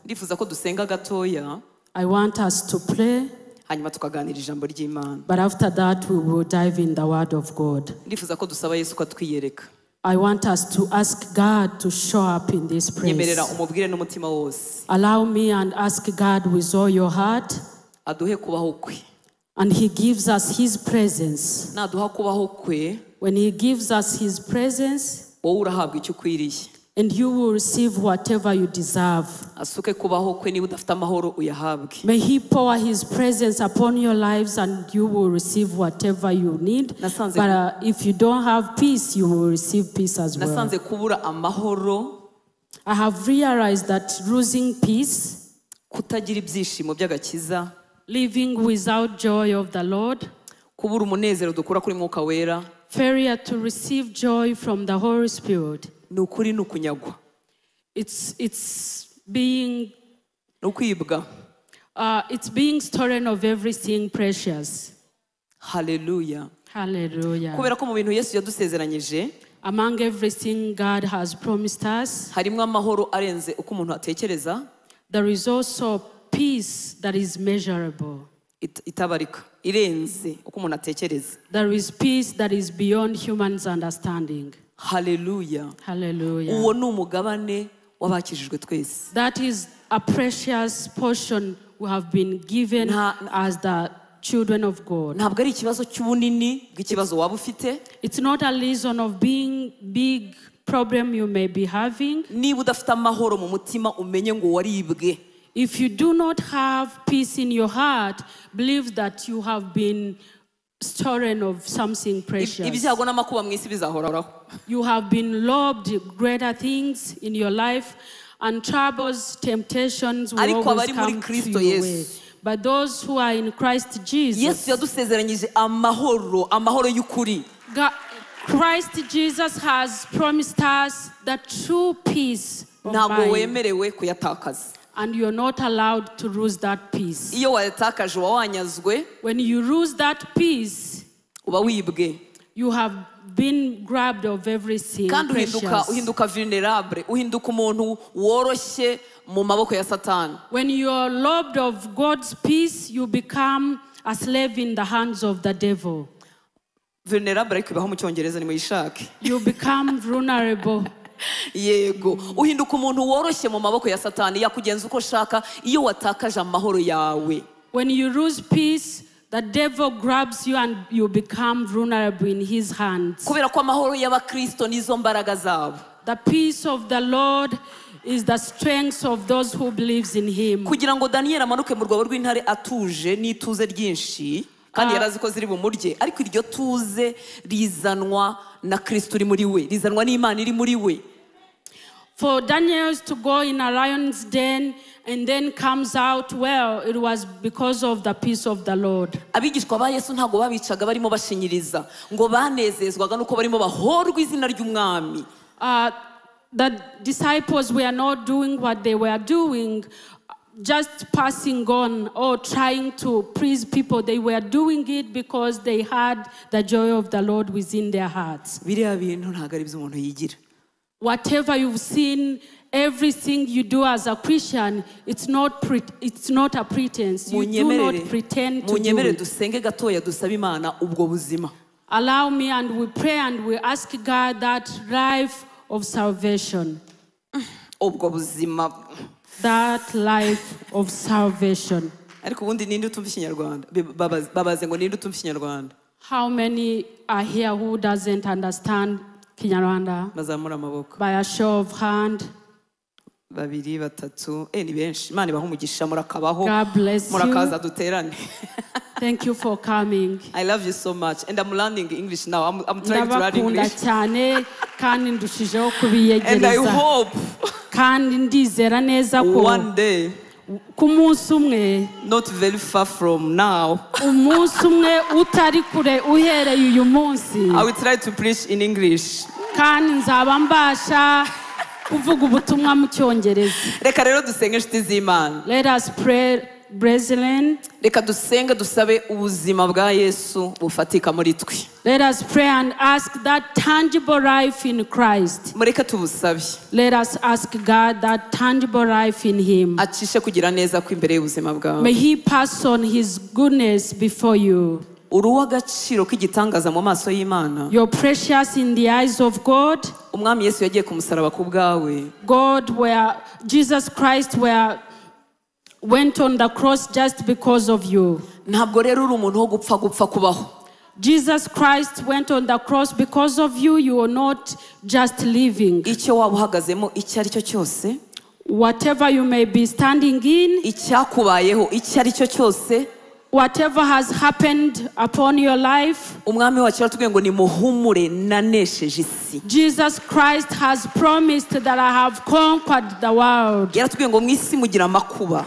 ndifuza ko dusenga gatoya. I want us to pray. Hanyuma tukaganira ijambo ry'Imana. But after that we will dive in the word of God. Ndifuza ko dusaba Yesu ko atwiyereka. I want us to ask God to show up in this place. Nyemerera umubwire n'umutima wose. Allow me and ask God with all your heart. Aduhe kubaho kwe. And he gives us his presence. Naduha kubaho kwe. When he gives us his presence, wowe urahabwa icyo ukwiriye. and you will receive whatever you deserve. Asuke kubaho kwe niba udafite amahoro uyahabwe. May he pour his presence upon your lives and you will receive whatever you need. But if you don't have peace, you will receive peace as well. Nasanze kubura amahoro. I have realized that losing peace, kutagira ibyishimo by'agakiza, living without joy of the Lord, kubura umunezero dukura kuri Mwuka Wera, failure to receive joy from the Holy Spirit. Nukuri nukunyagwa. It's being nukwibwa. It's being stolen of everything precious. Hallelujah. Hallelujah. Kubera ko mu bintu Yesu yadusezeranyije, among everything God has promised us, harimo amahoro arenze uko umuntu atekereza. There is also peace that is measurable. Itabarika, irenze uko umuntu atekereza. There is peace that is beyond human's understanding. Hallelujah. Hallelujah. Uwo ni umugabane w'abakijijwe twese. That is a precious portion we have been given as the children of God. Ntabwo ari ikibazo cy'ubunini bw'ikibazo waba ufite. It's not a reason of being big problem you may be having. Niba udafite amahoro mu mutima umenye ngo waribwe. If you do not have peace in your heart, believe that you have been stolen of something precious. Ibyago n'amakuba mu isi bizahoraho. You have been robbed greater things in your life, and troubles, temptations will always come to your way. But those who are in Christ Jesus, Yesu yadusezeranyije amahoro, amahoro y'ukuri. Christ Jesus has promised us the true peace of ntabwo wemerewe kuyatakaza. And you're not allowed to lose that peace. Iyo wayatakaje uba wanyazwe. When you lose that peace, uba wibwe. You have been grabbed of everything precious. Kandi uhinduka vulnerable, uhinduka umuntu woroshye mu maboko ya Satani. When you are robbed of God's peace, you become a slave in the hands of the devil. Vulnerable ariko ibaho mu Cyongereza ni muyishake. You become vulnerable. Yego, uhinduka umuntu woroshye mu maboko ya Satani, yakugenza uko shaka iyo watakaje amahoro yawe. When you lose peace, the devil grabs you and you become vulnerable in his hands. Kubera ko amahoro y'abakristo nizo mbaraga zabo. The peace of the Lord is the strength of those who believes in him. Kugira ngo Daniel amanuke mu rwobo rw'intare atuje n'ituze ryinshi, kandi yarazi ko ziri bumurye, ariko iryo tuze rizanwa na Kristo uri muri we, rizanwa n'Imana iri muri we. For Daniel to go in a lion's den and then comes out well, it was because of the peace of the Lord. Abigishwa ba Yesu ntago babicaga barimo bashinyiriza, ngo banezezwaga nuko barimo bahorwa izina ry'umwami. The disciples were not doing what they were doing, just passing on or trying to please people. They were doing it because they had the joy of the Lord within their hearts. Biriya bintu ntago ari byo umuntu yigira. Whatever you've seen, everything you do as a Christian, it's not a pretense. You do not pretend to do it. Dusenge gatoya dusabe Imana ubwo buzima. Allow me and we pray and we ask God that life of salvation. Ubwo buzima. That life of salvation. Ariko ubundi ninde utumva Ikinyarwanda? Babaze ngo ninde utumva Ikinyarwanda? How many are here who doesn't understand Kinyarwanda? Bazamura amaboko. By a show of hand. Babiri batatu. Ni benshi. Imana ibahe umugisha murakabaho. God bless you. Murakaza duterane. Thank you for coming. I love you so much, and I'm learning English now. I'm trying to learn English. Cyane kandi ndushijeho kubiyegereza. And I hope kandi ndizera neza ko one day, kumunsi umwe, not very far from now, umunsi umwe utari kure uhereye uyu munsi, I will try to preach in English. kandi nzaba mbasha kuvuga ubutumwa mu Cyongereza. Reka rero dusenge inshuti z'Imana. Let us pray, brethren, reka dusenge dusabe ubuzima bwa Yesu bufatika muri twe. let us pray and ask that tangible life in Christ. Mureke tubusabe. Let us ask God that tangible life in Him. Acishe kugira neza ko imbere y'ubuzima bwawe. May He pass on His goodness before you. Uruwa gaciro k'igitangaza mu maso y'Imana. You're precious in the eyes of God. Umwami Yesu yagiye ku musaraba ku bwawe. Jesus Christ went on the cross just because of you. Ntabwo rero uri umuntu wo gupfa kubaho. Jesus Christ went on the cross because of you. You are not just living. Icyo waba uhagazemo icyo ari cyo cyose. Whatever you may be standing in. Icyakubayeho icyo ari cyo cyose. Whatever has happened upon your life. Umwami wacu yaratubwiye ngo nimuhumure nanesheje isi. Jesus Christ has promised that I have conquered the world. Yaratubwiye ngo mu isi mugira amakuba.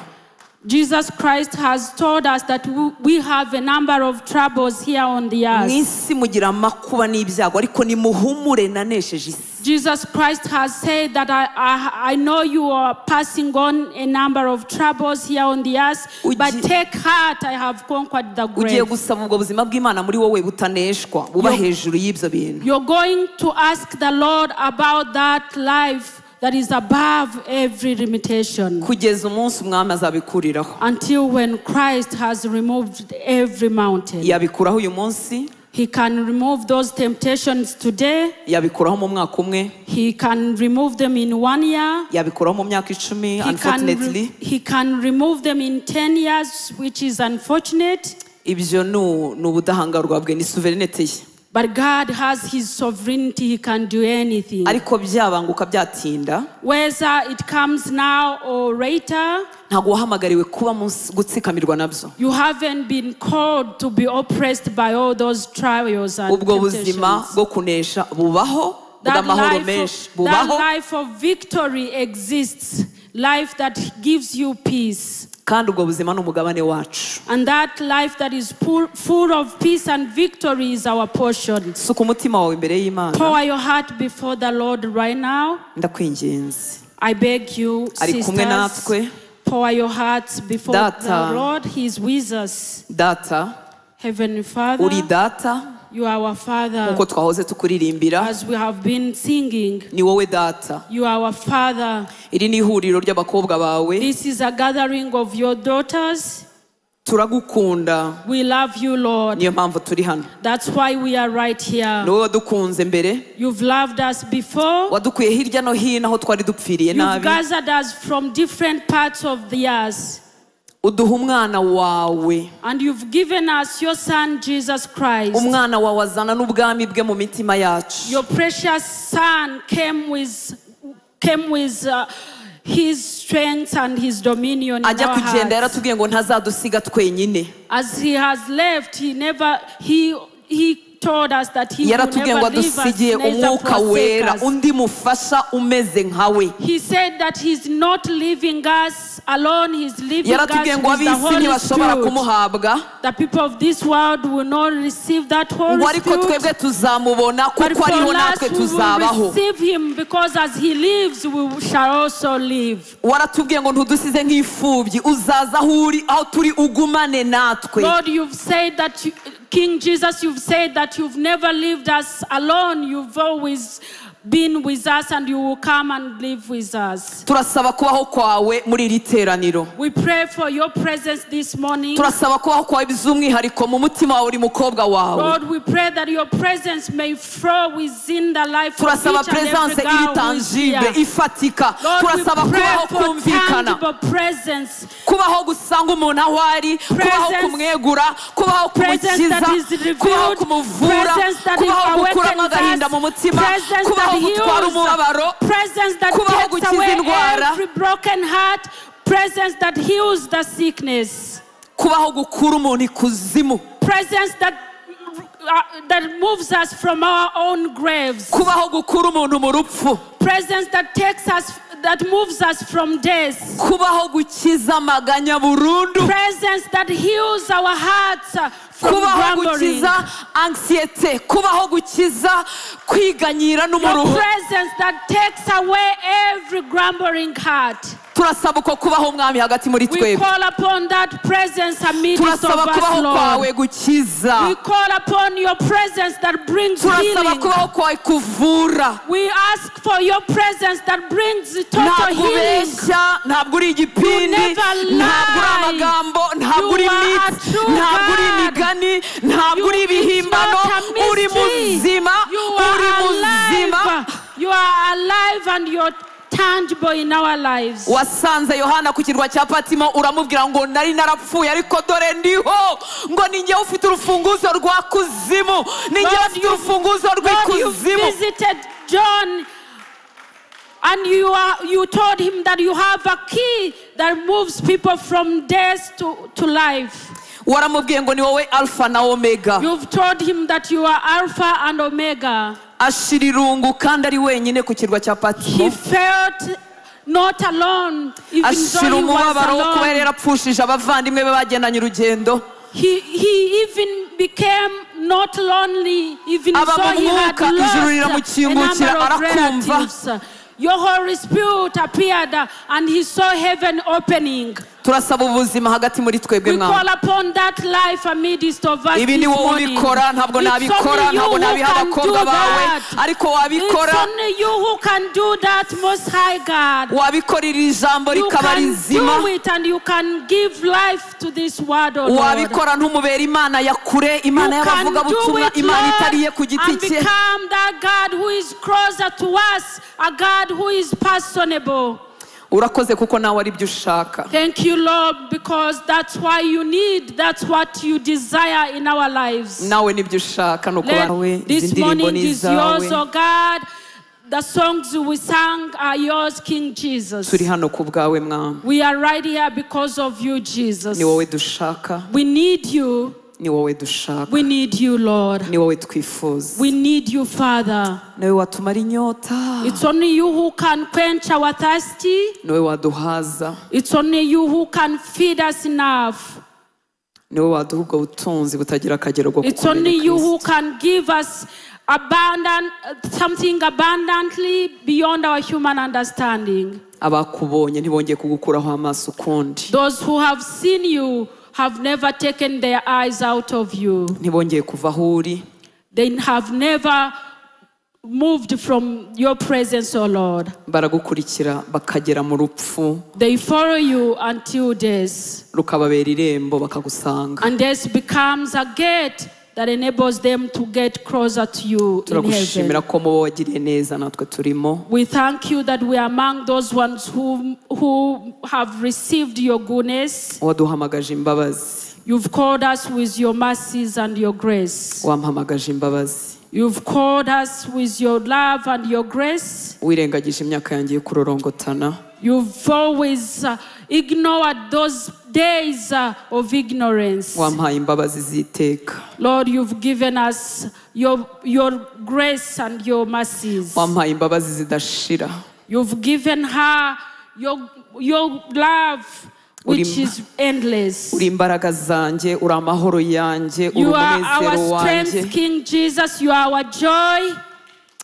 Jesus Christ has told us that we have a number of troubles here on the earth. Mu isi mugira amakuba n'ibyago ariko nimuhumure nanesheje isi. Jesus Christ has said that I know you are passing on a number of troubles here on the earth, but take heart, I have conquered the grave. Ugiye gusaba ubwo buzima bw'Imana muri wowe butaneshwa buba hejuru y'ibyo bintu. You're going to ask the Lord about that life that is above every limitation. Kugeza umunsi umwami azabikuriraho. Until when Christ has removed every mountain. Yabikuraho uyu munsi. He can remove those temptations today. Yabikuraho mu mwaka umwe. He can remove them in 1 year. Yabikuraho mu myaka 10, unfortunately. He can remove them in 10 years, which is unfortunate. Ibyo ni ubudahangarwa bwe, ni sovereignty ye. But God has His sovereignty. He can do anything. Ariko byabanguka byatinda. Whether it comes now or later. Ntabwo wahamagariwe kuba gutsikamirwa nabyo. You haven't been called to be oppressed by all those trials and ubwo buzima bwo kunesha bubaho, bw'amahoro menshi bubaho. That life of victory exists. Life that gives you peace. Kandi ubwo buzima ni umugabane wacu. And that life that is full of peace and victory is our portion. Suka umutima wawe imbere y'Imana. Pour your heart before the Lord right now. Ndakwinginze. I beg you, sisters, pour your hearts before the Lord. He is with us. Data, Heavenly Father, uri data. You are our Father. Nkuko twahoze tukuririmbira. As we have been singing. Ni wowe data. You are our Father. Iri ni ihuriro ry'abakobwa bawe. This is a gathering of your daughters. Turagukunda. We love you, Lord. Niyo mpamvu turi hano. That's why we are right here. Ni wowe wadukunze mbere. You've loved us before. Wadukuye hirya no hino aho twari dupfiriye nabi. You've gathered us from different parts of the earth. Uduha umwana wawe. And you've given us your son Jesus Christ. Umwana wawe azana n'ubwami bwe mu mitima yacu. Your precious son came with his strength and his dominion in our hearts. Ajya kugenda yaratubwiye ngo ntazadusiga twenyine. As he has left, he told us that he will never leave us, neither forsake us. Undi mufasha umeze nkawe. He said that he's not leaving us alone, he's leaving us with the Holy Spirit. The people of this world will not receive that Holy Spirit. But for us, we will receive him, because as he lives, we shall also live. Lord, you've said that King Jesus, you've said that you've never left us alone. You've always been with us, and you will come and live with us. We pray for your presence this morning. Lord, we pray that your presence may flow within the life of each and every girl who is here. Lord, we pray for tangible presence. Presence that is revealed, presence that awakens us, presence that heals, presence that takes away every broken heart, presence that heals the sickness, presence that moves us from our own graves, presence that takes us, that moves us from death, presence that heals our hearts from kubaho grumbling. gukiza anxiety, kubaho gukiza kwiganyira Your n'umuruho. presence that takes away every grumbling heart. Turasaba uko kubaho mwami hagati muri We twebwe. call upon that presence amidst of Turasaba us, kubaho Lord. kwawe gukiza. We call upon your presence that brings Turasaba healing. kubaho kwawe kuvura. We ask for your presence that brings total Ntabwo healing. ubeshya, ntabwo uri igipindi, never lie. ntabwo uri amagambo, ntabwo You uri are a imitsi, true ntabwo uri God. imigani, ntabwo uri ibihimbano, It's not a uri mystery. muzima, You uri are muzima. alive. You are alive and you're tangible in our lives. Wasanze Yohana ku kirwa cya Patimo uramubwira ngo nari narapfuye ariko dore ndiho, ngo ni njyewe ufite urufunguzo rwa kuzimu, ni njyewe ufite urufunguzo Lord, you rw'ikuzimu. visited John and you told him that you have a key that moves people from death to life. Waramubwiye ngo ni wowe Alpha na Omega. You've told him that you are Alpha and Omega. Ashira irungu kandi ari wenyine ku kirwa cya He Patimo. felt not alone, even though Ashira he was umubabaro wo kuba yari alone. yarapfushije abavandimwe be bagendanye urugendo. He even became not lonely, even Aba though mu he had mwuka, ijuru lost a riramukingukira, number of arakumva. relatives. Your Holy Spirit appeared and he saw heaven opening. Turasaba ubuzima hagati muri twebwe We mwana. call upon that life amidst of us Ibi this ni wowe morning. ubikora, ntabwo It's nabikora, only you ntabwo who nabiha can do abakobwa bawe, that. ariko It's wabikora. only you who can do that, Most High God. Wabikora iri jambo You rikaba can rizima. do it and you can give life to this word, oh Lord. Wabikora ntumubera Imana ya kure, Imana You can y'abavuga do butumwa, it, Imana itariye Lord, ku giti and cye. become that God who is closer to us, a God who is personable. Urakoze kuko nawe ari byo ushaka. Thank you, Lord, because that's why you need, that's what you desire in our lives. Nawe nibyo ushaka no kuba nawe. Let, this Izi ndirimbo morning ni is yours, izawe. oh God. The songs we sang are yours, King Jesus. Turi hano ku bwawe mwami. We are right here because of you, Jesus. Ni wowe dushaka. We need you. Ni wowe dushaka. We need you, Lord. Ni wowe twifuza. We need you, Father. Niwe watumara inyota. It's only you who can quench our thirsty. Niwe waduhaza. It's only you who can feed us enough. Niwe waduha ubwo butunzi butagira akagero bwo It's only you kumenya who Kristo. can give us something abundantly beyond our human understanding. Abakubonye ntibongeye kugukuraho amaso ukundi. Those who have seen you have never taken their eyes out of you. Ntibongeye kuva aho uri. They have never moved from your presence, O Lord. Baragukurikira bakagera mu rupfu. They follow you until death. Rukababera irembo bakagusanga. And death becomes a gate that enables them to get closer to you in Turagushimira heaven. ko mubo wagiriye neza natwe turimo. We thank you that we are among those ones who have received your goodness. Waduhamagaje imbabazi. You've called us with your mercies and your grace. Wampamagaje imbabazi. You've called us with your love and your grace. Wirengagije imyaka yanjye yo kurorongotana. You've always ignored those days of ignorance. Wampaye imbabazi z'iteka. Lord, you've given us your grace and your mercies. Wampaye imbabazi zidashira. You've given her your love, which is endless. Uri imbaraga zanjye, uri amahoro yanjye, uri You are umunezero our wanjye. strength, King Jesus. You are our joy.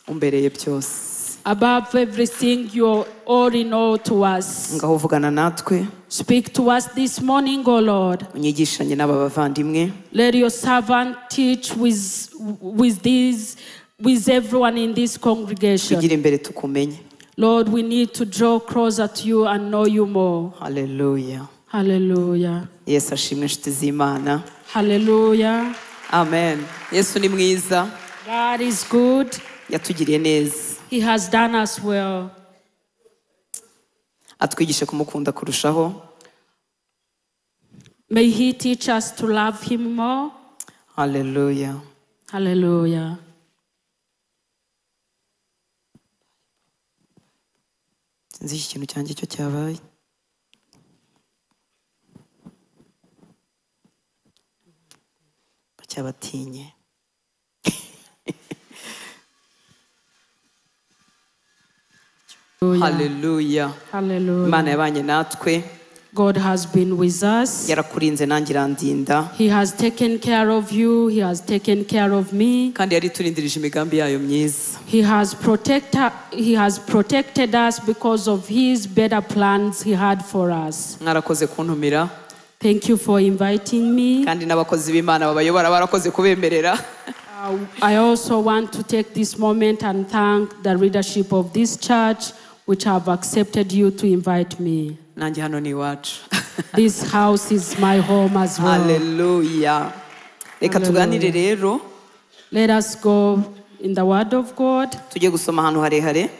Umbereye byose. Above everything, you're all in all to us. Ngaho vugana natwe. Speak to us this morning, O Lord. Unyigishanye n'aba bavandimwe. Let your servant teach with everyone in this congregation. Tugire imbere tukumenye. Lord, we need to draw closer to you and know you more. Hallelujah. Hallelujah. Yesu ashimwe inshuti z'Imana. Hallelujah. Amen. Yesu ni mwiza. God is good. Yatugiriye neza. He has done us well. Atwigishe kumukunda kurushaho. May he teach us to love him more. Hallelujah. Hallelujah. Sinzi iki kintu cyanjye cyo cyabaye. Bacyabatinye. Hallelujah. Hallelujah. Imana yabanye natwe. God has been with us. yarakurinze nanjye irandinda He has taken care of you. He has taken care of me. kandi yariturindirije imigambi yayo myiza. He has protected us because of his better plans he had for us. Mwarakoze kuntumira Thank you for inviting me. kandi n'abakozi b'Imana babayobora barakoze kubemerera. I also want to take this moment and thank the leadership of this church which have accepted you to invite me. Nanjye hano ni iwacu. This house is my home as well. Hallelujah. Reka tuganire rero. Let us go in the word of God. Tugiye gusoma ahantu harehare.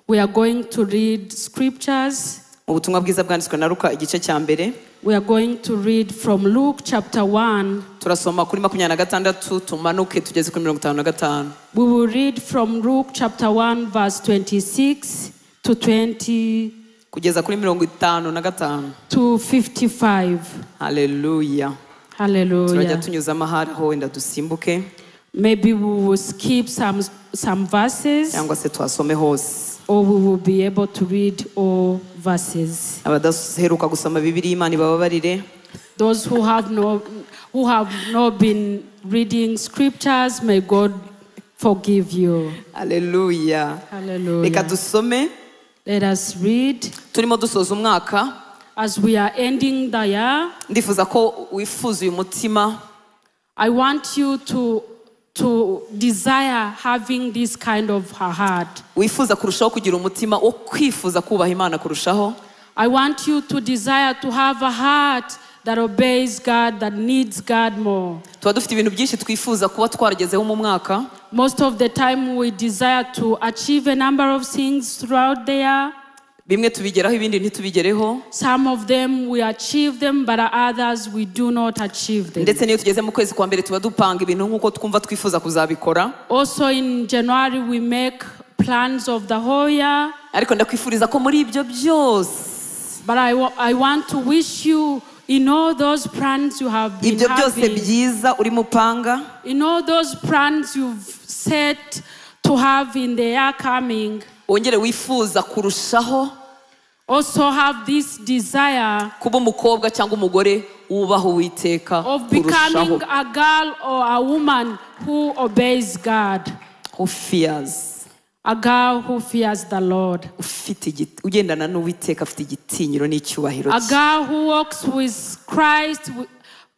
We are going to read scriptures. Mu butumwa bwiza bwanditswe na Luka igice cya mbere. We are going to read from Luke chapter 1. Turasoma kuri 26 tumanuke tugeze kuri 55. We will read from Luke chapter 1 verse 26 to 20 kugeza kuri 55 to 55. Hallelujah. Hallelujah. Turajya tunyuza amahari ho wenda dusimbuke Maybe we will skip some verses, cyangwa se twasome hose. or we will be able to read all verses. Abadaheruka gusoma Bibiliya Imana ibababarire. Those who have not been reading scriptures, may God forgive you. Hallelujah. Hallelujah. Reka dusome. Let us read. Turimo dusoza umwaka. As we are ending the year, Ndifuza ko wifuza uyu mutima. I want you to desire having this kind of a heart. Wifuza kurushaho kugira umutima wo kwifuza kubaha Imana kurushaho. I want you to desire to have a heart that obeys God, that needs God more. Tuba dufite ibintu byinshi twifuza kuba twaragezeho mu mwaka. Most of the time we desire to achieve a number of things throughout the year. Bimwe tubigeraho ibindi ntitubigereho. Some of them we achieve them, but others we do not achieve them. Ndetse niyo tugeze mu kwezi kwa mbere tuba dupanga ibintu nk'uko twumva twifuza kuzabikora. Also in January we make plans of the whole year. Ariko ndakwifuriza ko muri ibyo byose. But I want to wish you in all those plans you have been Ibyo byose having, byiza uri mupanga. in all those plans you've set to have in the year coming, Wongere wifuza kurushaho also have this desire kuba umukobwa cyangwa umugore wubaha Uwiteka of becoming kurushaho. a girl or a woman who obeys God, Who fears. a girl who fears the Lord, Ugendana n'Uwiteka afite igitinyiro n'icyubahiro a cye. girl who walks with Christ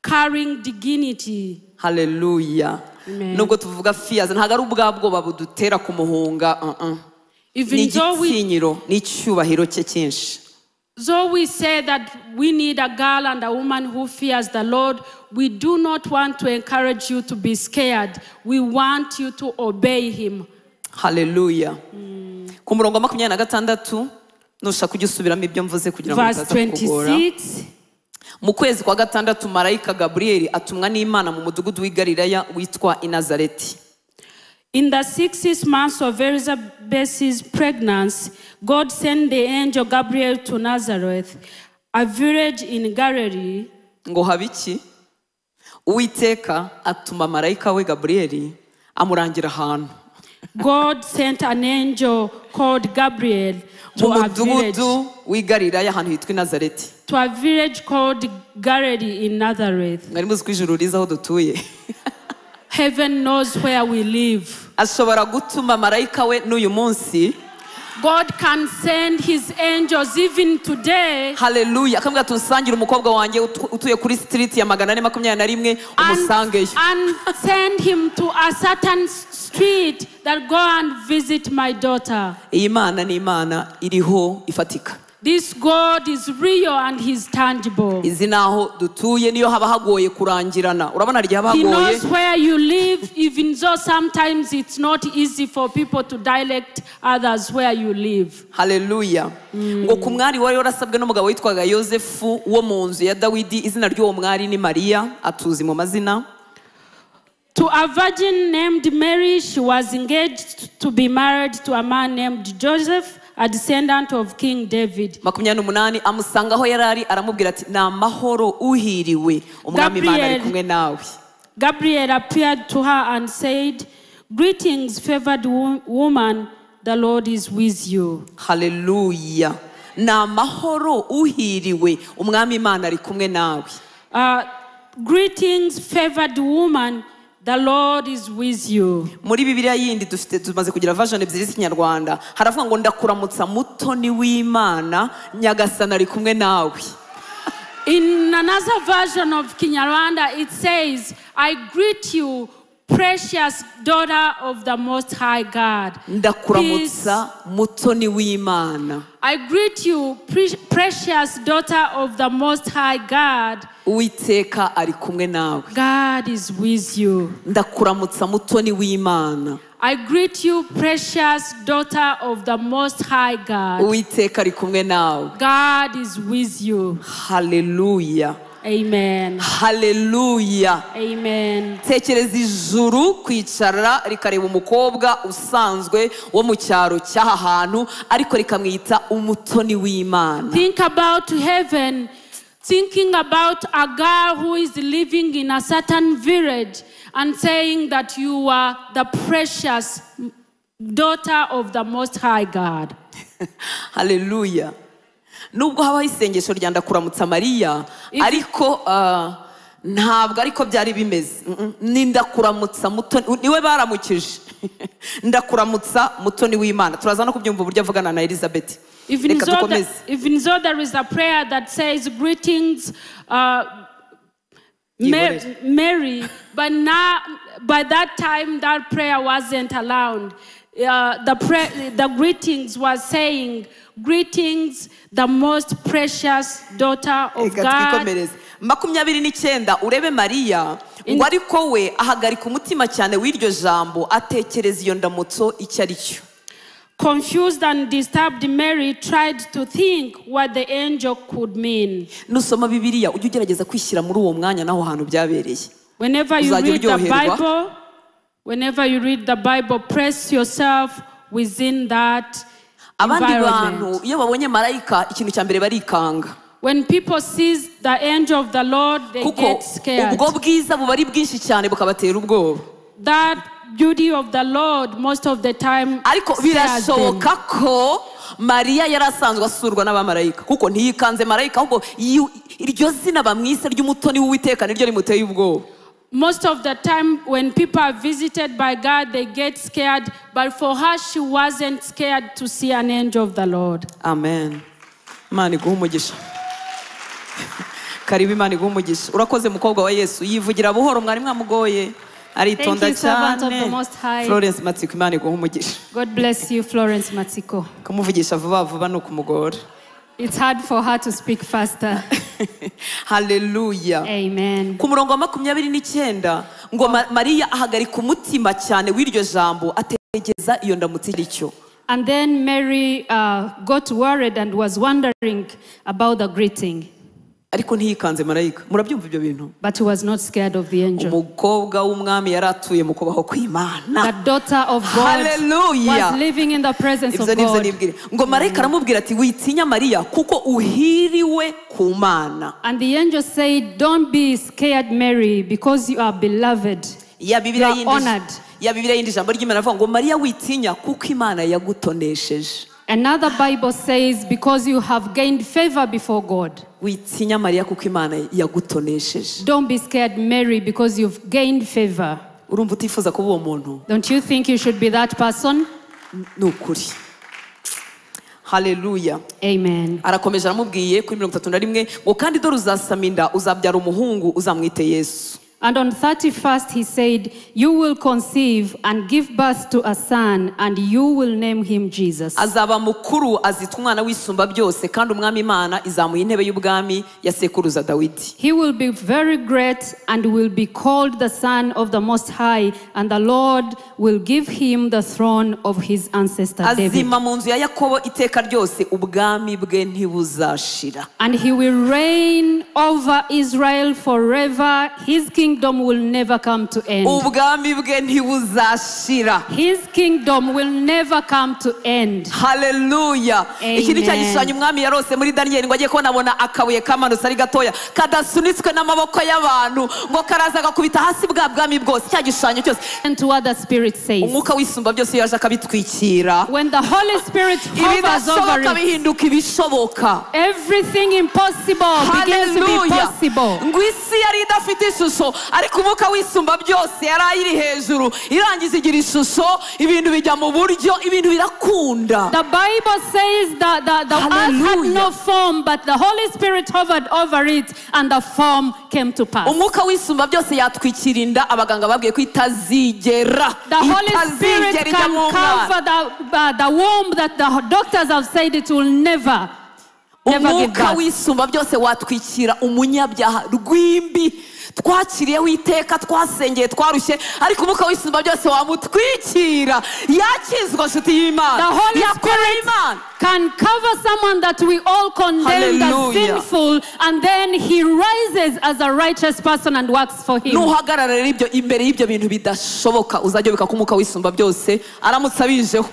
carrying dignity. Hallelujah. Amen. Nubwo tuvuga fears ntago ari ubwa bwoba budutera kumuhunga. Ni Even igitinyiro n'icyubahiro cye cyinshi. though we say that we need a girl and a woman who fears the Lord, we do not want to encourage you to be scared. We want you to obey him. Hallelujah. Ku murongo wa 26 nushaka kujya usubiramo ibyo mvuze kugira ngo Verse bitaza kugora. 26. Mu kwezi kwa gatandatu marayika Gabriel atumwa n'Imana mu mudugudu w'i Galilaya witwa i Nazareti. In the 6th month of Elizabeth's pregnancy, God sent the angel Gabriel to Nazareth, a village in Galilee. Ngo habiki Uwiteka atuma marayika we Gabriel amurangira ahantu. God sent an angel called Gabriel to Mu a village, mudugudu w'i Galilaya ahantu hitwa i Nazareti. to a village called Galilee in Nazareth. Mwari muzi ko ijuru riza aho dutuye. Heaven knows where we live. Ashobora gutuma marayika we n'uyu munsi. God can send his angels even today. Hallelujah. Akamubwira tunsangire umukobwa wanjye utuye kuri street ya 421 umusangeyo. And send him to a certain street that go and visit my daughter. Iyi Mana ni Imana iriho ifatika. This God is real and he's tangible. Izi naho dutuye niyo haba hagoye kurangirana. Urabona hari haba He hagoye. knows where you live, even though sometimes it's not easy for people to direct others where you live. Hallelujah. Ngo ku mwari wari warasabwe n'umugabo witwaga Yosefu wo mu nzu ya Dawidi, izina ry'uwo mwari ni Maria, atuzi mu mazina. To a virgin named Mary, she was engaged to be married to a man named Joseph, a descendant of King David. 28 amusanga aho yarari aramubwira ati na mahoro uhiriwe umwami Imana ari kumwe nawe. Gabriel appeared to her and said, "Greetings, favored woman, the Lord is with you." Hallelujah. ni amahoro uhiriwe umwami Imana ari kumwe nawe. Greetings, favored woman, the Lord is with you. Muri Bibiliya yindi tumaze kugira version ebyiri z'ikinyarwanda haravuga ngo ndakuramutsa mutoni w'Imana Nyagasani ari kumwe nawe. In another version of Kinyarwanda, it says, I greet you, precious daughter of the Most High God. Ndakuramutsa mutoni w'Imana. I greet you, precious daughter of the Most High God. Uwiteka ari kumwe nawe. God is with you. Ndakuramutsa mutoni w'Imana. I greet you, precious daughter of the Most High God. Uwiteka ari kumwe nawe. God is with you. Hallelujah. Amen. Hallelujah. Amen. Tekereza ijuru kwicara rikareba umukobwa usanzwe wo mu cyaro cy'aha hantu ariko rikamwita umutoni w'Imana. Think about heaven, thinking about a girl who is living in a certain village and saying that you are the precious daughter of the Most High God. Hallelujah. Nubwo habaho isengesho rya ndakuramutsa Mariya ariko ntabwo ariko byari bimeze. Ni ndakuramutsa mutoni niwe baramukije. Ndakuramutsa mutoni w'Imana. Turaza no kubyumva uburyo avugana na Elizabeth. Even though there is a prayer that says greetings Mary, but now by that time that prayer wasn't allowed. The greetings was saying greetings the most precious daughter of God. 29 urebe Mariya ngo ariko we ahagarika umutima cyane w'iryo jambo atekereza iyo ndamutso icyo ari cyo. Confused and disturbed, Mary tried to think what the angel could mean. Nusoma Bibiliya ujye ugerageza kwishyira muri uwo mwanya naho hantu byabereye. Whenever you read the Bible, press yourself within that environment. Iyo babonye marayika ikintu cya mbere barikanga. When people see the angel of the Lord, they get scared. Ubwo bwiza buba ari bwinshi cyane bukabatera ubwoba. That beauty of the Lord most of the time ariko birashoboka ko Mariya yarasanzwe asurwa n'abamarayika kuko ntiyikanze marayika ahubwo iryo zina bamwise ry'umutoni w'Uwiteka niryo rimuteye ubwoba. Most of the time when people are visited by God, they get scared, but for her she wasn't scared to see an angel of the Lord. Amen. Imana iguhe umugisha. Karibu Imana iguhe umugisha. Urakoze mukobwa wa Yesu yivugira buhoro mwari mwamugoye. Aritonda cyane. Florence Matsiko Imana iguhe umugisha. God bless you, Florence Matsiko. Kumuvugisha vuba vuba no kumugora. It's hard for her to speak faster. Hallelujah. Amen. Ku murongo wa 29 ngo Mariya ahagarika umutima cyane w'iryo jambo ategeza iyo ndamutse icyo. And then Mary got worried and was wondering about the greeting. Ariko ntiyikanze marayika. Murabyumva ibyo bintu? But he was not scared of the angel. Umukobwa w'umwami yaratuye mu kubaho kw'Imana. The daughter of God was living in the presence of God. Ngo marayika aramubwira ati witinya Mariya kuko uhiriwe ku Mana. And the angel said, don't be scared Mary because you are beloved. You are honored. Ya Bibiliya yindi jambo ry'Imana avuga ngo Mariya witinya kuko Imana yagutonesheje. Another Bible says because you have gained favor before God. Witinya Mariya kuko Imana yagutonesheje. Don't be scared Mary because you've gained favor. Urumva utifuza kuba uwo muntu? Don't you think you should be that person? Nukuri. Hallelujah. Amen. Arakomeje aramubwiye kuri 31 ngo kandi dore uzasama inda uzabyara umuhungu uzamwite Yesu. And on 31st he said, you will conceive and give birth to a son, and you will name him Jesus. Azaba mukuru azitwa umwana w'isumba byose kandi umwami Imana izamuye intebe y'ubwami ya sekuruza Dawidi. He will be very great and will be called the Son of the Most High, and the Lord will give him the throne of his ancestor David. Azima mu nzu ya Yakobo iteka ryose ubwami bwe ntibuzashira. And he will reign over Israel forever. His kingdom kingdom will never come to end. ubwami bwe ntibuzashira. His kingdom will never come to end. Haleluya. Iki ni cya gishushanyo umwami yarose muri Daniel ngo agiye kubona abona akabuye kamanutse ari gatoya kadasunitswe n'amaboko y'abantu ngo karaza gakubita hasi bwa bwami bwose. Cya gishushanyo cyose. And to what the Spirit says. Umwuka w'isumba byose yaje akabitwikira. When the Holy Spirit hovers over it, bihinduka ibishoboka. everything impossible begins to be possible. Ngo isi yari idafite ishusho ariko umwuka w'isumba byose yari ayiri hejuru irangiza igira ishusho ibintu bijya mu buryo ibintu birakunda. The Bible says that the earth had no form, but the Holy Spirit hovered over it and the form came to pass. Umwuka w'isumba byose yatwikira inda abaganga babwiye ko itazigera. The Holy Spirit can cover the womb that the doctors have said it will never give Umwuka birth. w'isumba byose watwikira umunyabyaha rw'imbi twakiriyeho iteka twasengeye twarushye ariko umwuka w'isumba byose wamutwikira yakizwa nshuti y'Imana. The Holy Yakorera Spirit Imana. can cover someone that we all condemned as Hallelujah. sinful, and then he rises as a righteous person and works for him. Nuhagarara rero ibyo imbere y'ibyo bintu bidashoboka uzajya ubika ko umwuka w'isumba byose aramutse abijeho.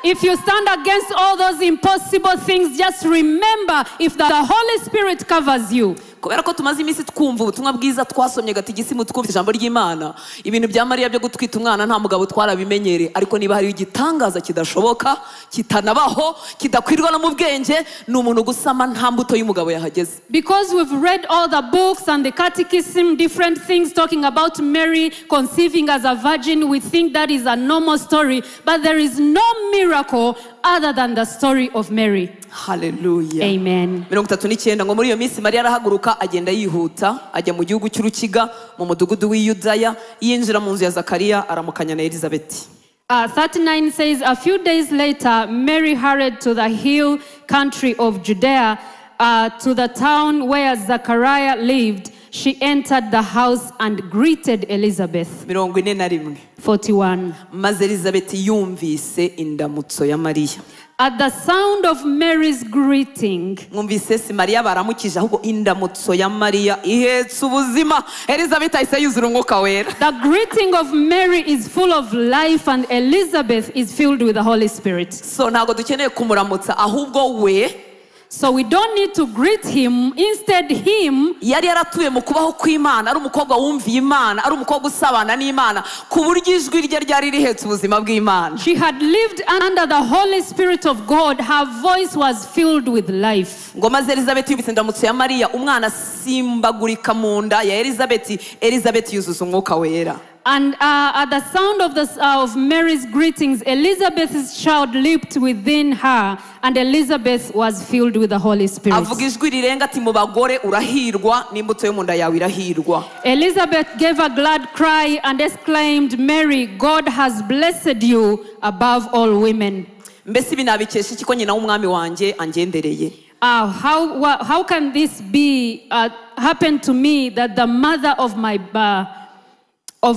If you stand against all those impossible things, just remember, if the Holy Spirit covers you. Kubera ko tumaze iminsi twumva ubutumwa bwiza twasomye gatigisimu twumva ijambo ry'Imana ibintu bya Mariya byo gutwita umwana nta mugabo twarabimenyere ariko niba hari igitangaza kidashoboka kitanabaho kidakwirwa no mu bwenge ni umuntu gusama nta mbuto y'umugabo yahageze. Because we've read all the books and the catechism, different things talking about Mary conceiving as a virgin, we think that is a normal story, but there is no miracle other than the story of Mary. Hallelujah. Amen. 39 ngo muri iyo minsi Mariya arahaguruka agenda yihuta ajya mu gihugu cy'Urukiga mu mudugudu w'Iyudaya yinjira mu nzu ya Zakariya aramukanya na Elizabeth. 39 says, a few days later, Mary hurried to the hill country of Judea, to the town where Zachariah lived. She entered the house and greeted Elizabeth. 41. Maze Elizabeth yumvise indamutso ya Mariya. At the sound of Mary's greeting, mwumvise si Mariya baramukije ahubwo indamutso ya Mariya ihetse ubuzima. Elizabeth ahise yuzura umwuka wera. the greeting of Mary is full of life and Elizabeth is filled with the Holy Spirit. So ntago dukeneye kumuramutsa ahubwo we So we don't need to greet him. Instead, him yari yaratuye mu kubaho kw'Imana ari umukobwa wumviye Imana ari umukobwa usabana n'Imana ku buryo ijwi rye ryari rihetse ubuzima bw'Imana. she had lived under the Holy Spirit of God. Her voice was filled with life. Ngo maze Elizabeth yumvise indamutso ya Mariya umwana simbagurika mu nda ya Elizabeth yuzuza umwuka wera. And at the sound of Mary's greetings, Elizabeth's child leaped within her, and Elizabeth was filled with the Holy Spirit. Avuga ijwi rirenga ati mu bagore urahirwa n'imbuto yo mu nda yawe irahirwa. Elizabeth gave a glad cry and exclaimed, Mary, God has blessed you above all women. Mbese ibi nabikesha iki ko nyina w'umwami wanjye angendereye? How can this be happen to me that the mother of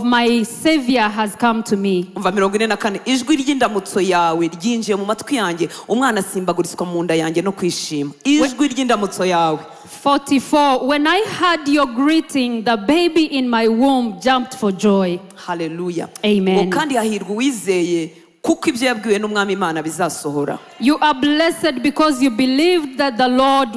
my Savior has come to me? Umva 44 ijwi ry'indamutso yawe ryinjiye mu matwi yanjye umwana simbaguriswa mu nda yanjye no kwishima. Ijwi ry'indamutso yawe. 44. When I heard your greeting, the baby in my womb jumped for joy. Hallelujah. Amen. Ngo kandi hahirwa uwizeye kuko ibyo yabwiwe n'umwami Imana bizasohora. You are blessed because you believed that the Lord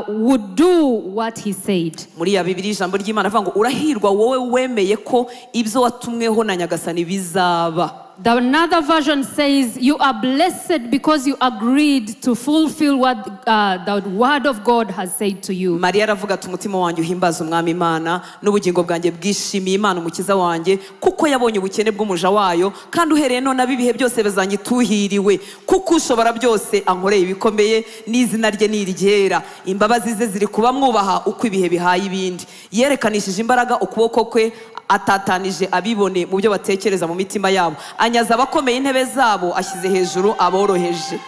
would do what he said. Muri ya Bibiliya ijambo ry'Imana avuga ngo urahirwa wowe wemeye ko ibyo watumweho na Nyagasani bizaba. The another version says, you are blessed because you agreed to fulfill what the word of God has said to you. Mariya aravuga ati umutima wanjye uhimbaza umwami Imana n'ubugingo bwanjye bwishimiye Imana umukiza wanjye kuko yabonye ubukene bw'umuja wayo kandi uhereye none abibihe byose bazanyituhiriwe kuko ushobora byose ankoreye ibikomeye n'izina rye niryera imbabazi ze ziri kuba mwubaha uko ibihe bihaye ibindi yerekanishije imbaraga ukuboko kwe atatanije abibone mu byo batekereza mu mitima yabo anyaza abakomeye intebe zabo ashyize hejuru aboroheje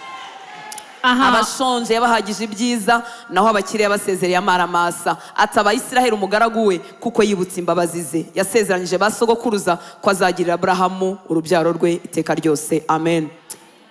abashonje yabahagije ibyiza naho abakire yabasezereye amaramasa ataba Isiraheli umugaragu we kuko yibutse imbabazi ze yasezeranyije basogokuruza ko azagirira Abrahamu urubyaro rwe iteka ryose amen.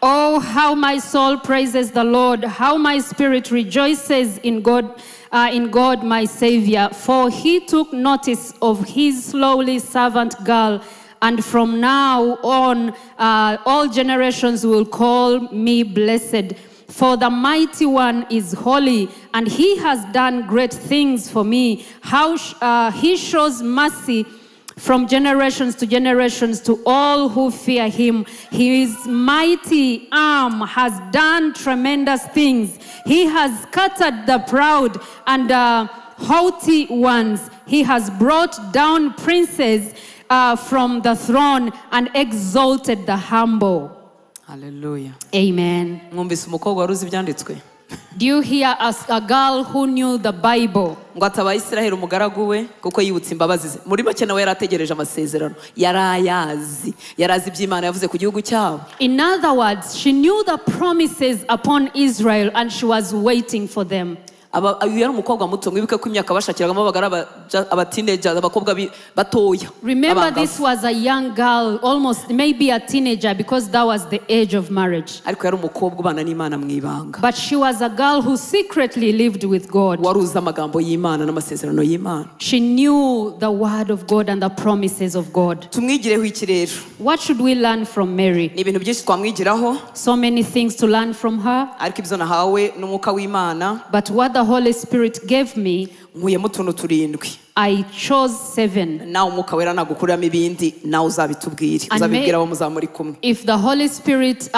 Oh, how my soul praises the Lord, how my spirit rejoices in God my Savior. For he took notice of his lowly servant girl, and from now on all generations will call me blessed. For the mighty one is holy, and he has done great things for me. How he shows mercy from generations to all who fear him. His mighty arm has done tremendous things. He has scattered the proud and haughty ones. He has brought down princes from the throne and exalted the humble. Hallelujah. Amen. Mwumvise umukobwa wari uzi ibyanditswe? Do you hear a girl who knew the Bible? Ngo atabaye Israheli umugaragu we kuko yibutse imbabazi ze. Muri make nawe yarategereje amasezerano. Yarazi iby'Imana yavuze ku gihugu cyabo. In other words, she knew the promises upon Israel and she was waiting for them. Yari umukobwa muto, mwibuke ko imyaka bashakiragamo abagara aba teenagers, abakobwa batoya. Remember, this was a young girl, almost maybe a teenager, because that was the age of marriage. Ariko yari umukobwa ubana n'Imana mwibanga. But she was a girl who secretly lived with God. Waruzi amagambo y'Imana n'amasezerano y'Imana. She knew the word of God and the promises of God. Tumwigireho iki rero? What should we learn from Mary? Ni ibintu byinshi twamwigiraho. So many things to learn from her. Ariko ibyo nahawe n'umwuka w'Imana. But what the Holy Spirit gave me, nkuyemo utuntu turindwi. I chose 7. Nawe umwuka wera nagukuriramo ibindi, nawe uzabitubwire, uzabibwira abo muzamuri kumwe. If the Holy Spirit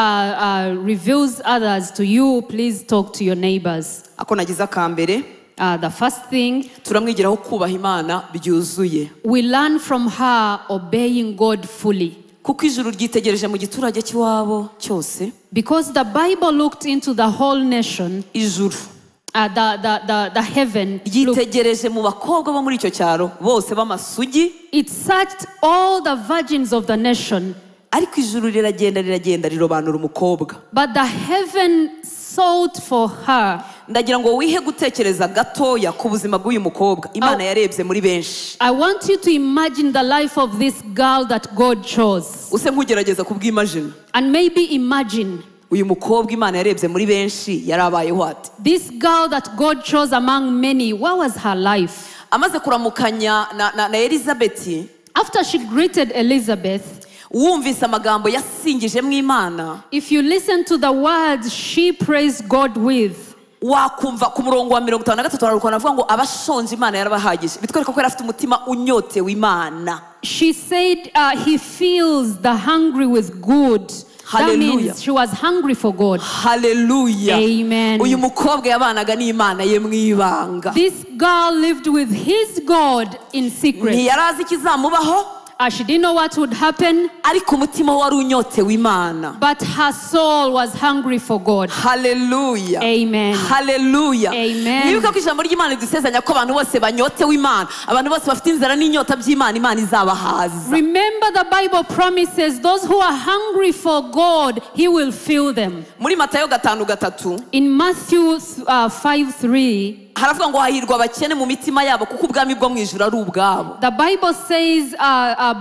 reveals others to you, please talk to your neighbors. Ako nagize akambere. The first thing, turamwigiraho kubaha Imana byuzuye. We learn from her obeying God fully. Kuko ijuru ryitegereje mu giturage cy'iwabo cyose. Because the Bible looked into the whole nation. Ijuru. The heaven. Yitegereje mu bakobwa bo muri icyo cyaro bose b'amasugi. It searched all the virgins of the nation. Ariko ijuru riragenda rirobanura umukobwa. But the heaven sought for her. Ndagira ngo wihe gutekereza gatoya ku buzima bw'uyu mukobwa Imana yarebye muri benshi. I want you to imagine the life of this girl that God chose. Use nkugerageza kubw'imagine. And maybe imagine. Uyu mukobwa Imana yarebye muri benshi yarabayeho ate? This girl that God chose among many, what was her life? Amaze kuramukanya na Elizabeth. After she greeted Elizabeth, wumvise amagambo yasingijemo Imana. If you listen to the words she praised God with, wakumva ku murongo wa 53 harukwana avuga ngo abashonje Imana yarabahagije. Bitwereka ko yari afite umutima unyotewe Imana. She said he fills the hungry with good. Hallelujah. That means she was hungry for God. Hallelujah. Amen. Uyu mukobwa yabanaga n'Imana ye mwibanga. This girl lived with his God in secret. Ntiyarazi ikizamubaho. She didn't know what would happen. Ariko umutima wari unyotewe Imana. But her soul was hungry for God. Hallelujah. Amen. Hallelujah. Amen. Nibuka ko ijambo ry'Imana dusezanya ko abantu bose banyotewe Imana, abantu bose bafite inzara n'inyota by'Imana, Imana izabahaza. Remember, the Bible promises those who are hungry for God, he will fill them. Muri Matayo 5:3. In Matthew 5:3. haravuga ngo hahirwa abakene mu mitima yabo kuko ubwami bwo mu ijuru ari ubwabo. The Bible says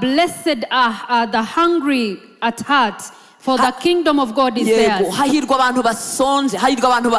blessed are the hungry at heart, for the kingdom of God is theirs. Hahirwa abantu basonje, hahirwa abantu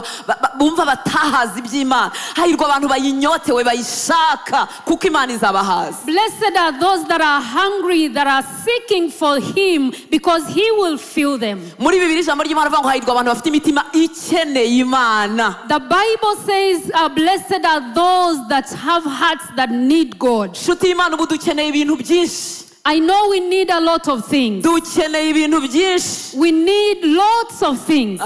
bumva batahaza iby'Imana, hahirwa abantu bayinyotewe bayishaka kuko Imana izabahaza. Blessed are those that are hungry, that are seeking for him, because he will fill them. Muri Bibiliya ijambo ry'Imana rivuga ngo hahirwa abantu bafite imitima ikeneye Imana. The Bible says blessed are those that have hearts that need God. Nshuti y'Imana, ubu dukeneye ibintu byinshi. I know we need a lot of things. Dukeneye ibintu byinshi. We need lots of things.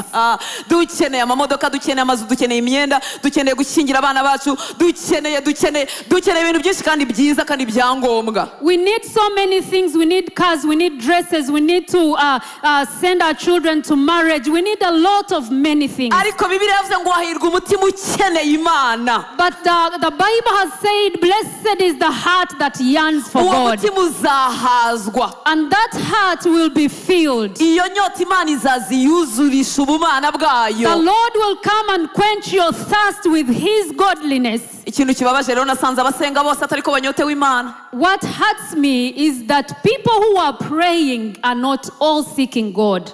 Dukeneye amamodoka, dukeneye amazu, dukeneye imyenda, dukeneye gushyingira abana bacu, dukeneye ibintu byinshi kandi byiza kandi byangombwa. We need so many things. We need cars, we need dresses, we need to send our children to marriage. We need a lot of many things. Ariko Bibiliya yavuze ngo hahirwa umutima ukeneye Imana. But the Bible has said blessed is the heart that yearns for God. And that heart will be filled. The Lord will come and quench your thirst with his godliness. What hurts me is that people who are praying are not all seeking God.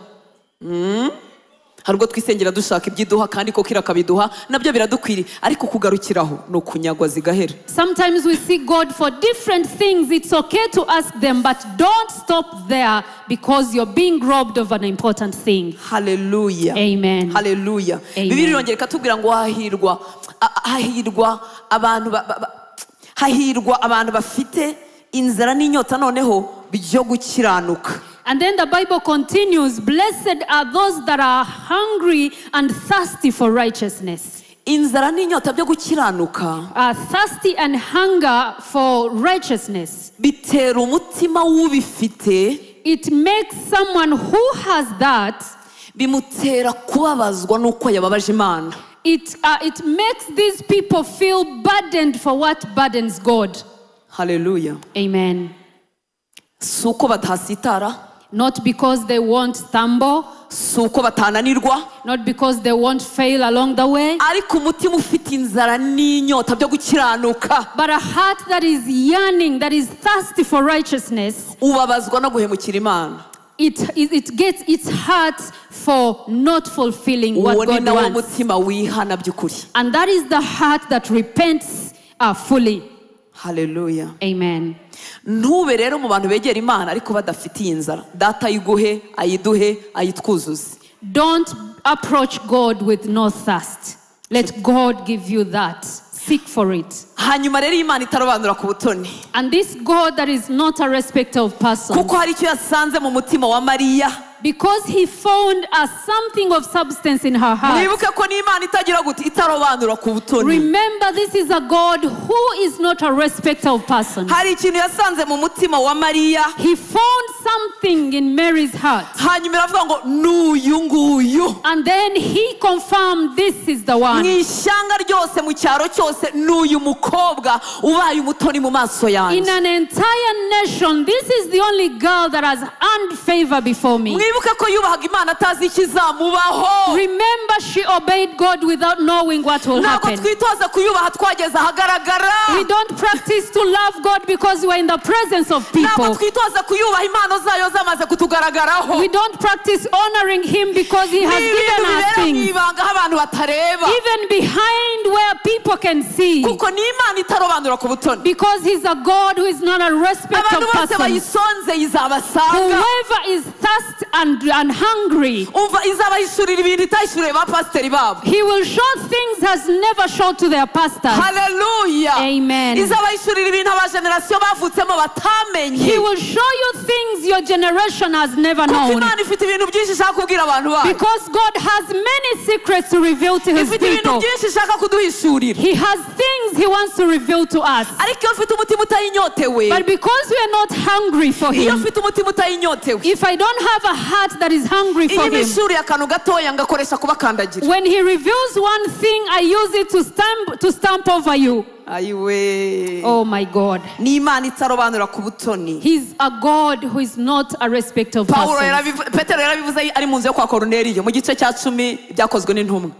hari ubwo twisengera dushaka ibyiduha kandi koko irakabiduha nabyo biradukwiriye ariko kugarukiraho ni ukunyagwa zigahera. Sometimes we seek God for different things. It's okay to ask them, but don't stop there because you're being robbed of an important thing. Hallelujah. Amen. Hallelujah. Amen. Bibiri irongera ikatubwira ngo hahirwa abantu bafite inzara n'inyota noneho byo gukiranuka. And then the Bible continues, blessed are those that are hungry and thirsty for righteousness. Inzara n'inyota byo gukiranuka. Thirsty and hunger for righteousness. Bitera umutima w'ubifite. It makes someone who has that. Bimutera kubabazwa nuko yababaje Imana. It makes these people feel burdened for what burdens God. Hallelujah. Amen. Suko badahasitara. Not because they won't stumble. Suko batananirwa. Not because they won't fail along the way. Ariko umutima ufite inzara n'inyota byo gukiranuka. But a heart that is yearning, that is thirsty for righteousness. Ubabazwa no guhemukira Imana. It gets its heart for not fulfilling what God wants. And that is the heart that repents fully. Hallelujah. Amen. Ntube rero mu bantu begera Imana ariko badafitiye inzara. Data ayiguhe, ayiduhe, ayitwuzuze. Don't approach God with no thirst. Let God give you that. Seek for it. Hanyuma rero Imana itarobanura ku butoni. And this God that is not a respecter of persons. Kuko hari icyo yasanze mu mutima wa Mariya. Because he found something of substance in her heart. Remember, this is a God who is not a respecter of persons. He found something in Mary's heart. And then he confirmed this is the one. In an entire nation, this is the only girl that has earned favor before me. Remember, she obeyed God without knowing what will happen. We don't practice to love God because we're in the presence of people. We don't practice honoring Him because He has given us things. Even behind where people can see. Because He's a God who is not a respecter of persons. Whoever is thirsty and hungry, He will show things has never shown to their pastors. Hallelujah. Amen. He will show you things your generation has never known. Because God has many secrets to reveal to His people. He has things He wants to reveal to us. But because we are not hungry for Him, if I don't have a heart that is hungry for Him, when He reveals one thing, I use it to stamp over you. Oh my God. He's a God who is not a respecter of persons.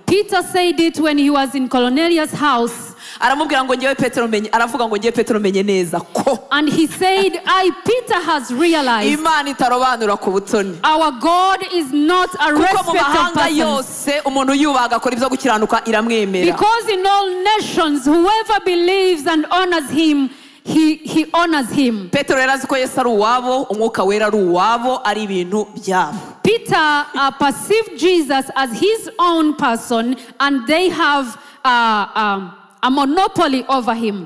Peter said it when he was in Cornelius' house. And he said, Peter has realized our God is not a respecter of persons. Because in all nations, whoever believes and honors Him, he honors Him. Peter perceived Jesus as his own person, and they have a monopoly over Him.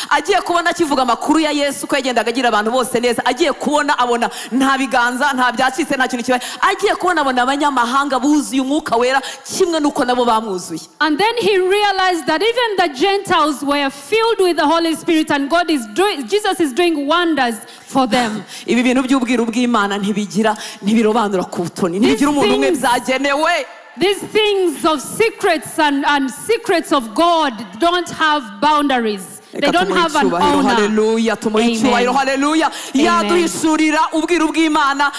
Agiye kubona kivuga makuru ya Yesu ko yagendaga agira abantu bose neza, agiye kubona abona nta biganza nta byacitse nta kintu kibaye, agiye kubona abona abanyamahanga buzuye umwuka wera kimwe nuko nabo bamwuzuye. And then he realized that even the Gentiles were filled with the Holy Spirit, and Jesus is doing wonders for them. Ibi bintu by'ubwiru bw'Imana ntibirobanura ku butoni, ntibigira umuntu umwe byagenewe. These things of secrets and secrets of God don't have boundaries. They don't have an owner. Haleluya, tumuhe icyubahiro. Haleluya. Yaduhishurira ubwiru bw'Imana,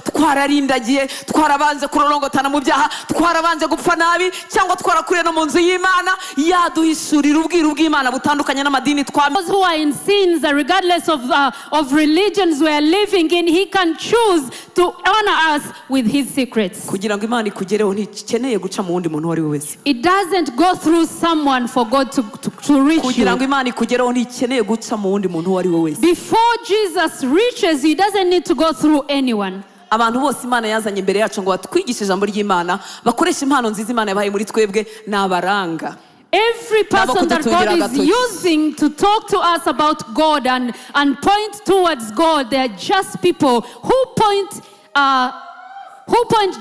twararindagiye, twarabanze kurorongotana mu byaha, twarabanze gupfa nabi cyangwa twarakuriye no mu nzu y'Imana. Yaduhishurira ubwiru bw'Imana butandukanye n'amadini twamye. Those who are in sins, regardless of religions we are living in, he can choose to honor us with his secrets. Kugira ngo Imana ikugereho ntikeneye guca mu wundi muntu wari wese. It doesn't go through someone for God to reach Kugira ngo you. Imana ikugereho ntikeneye guca mu wundi muntu wari wese. Before Jesus reaches, he doesn't need to go through anyone. Abantu bose Imana yazanye imbere yacu ngo batwigishe ijambo ry'Imana, bakoresha impano nziza Imana yabaye muri twebwe, n'abaranga. Every person that God is using to talk to us about God and point towards God, they are just people who point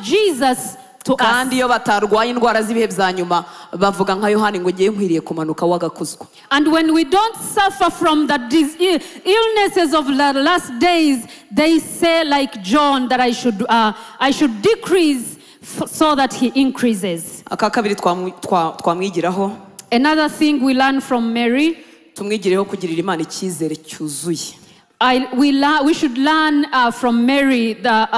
Jesus to us. Kandi iyo batarwaye indwara z'ibihe bya nyuma bavuga nka Yohani ngo ngiye nkwiriye kumanuka wagakuzwa. And when we don't suffer from the illnesses of the last days, they say like John that I should decrease so that he increases. Aka kabiri twamwigiraho. Another thing we learn from Mary, tumwigireho kugirira Imana icyizere cyuzuye. We should learn from Mary the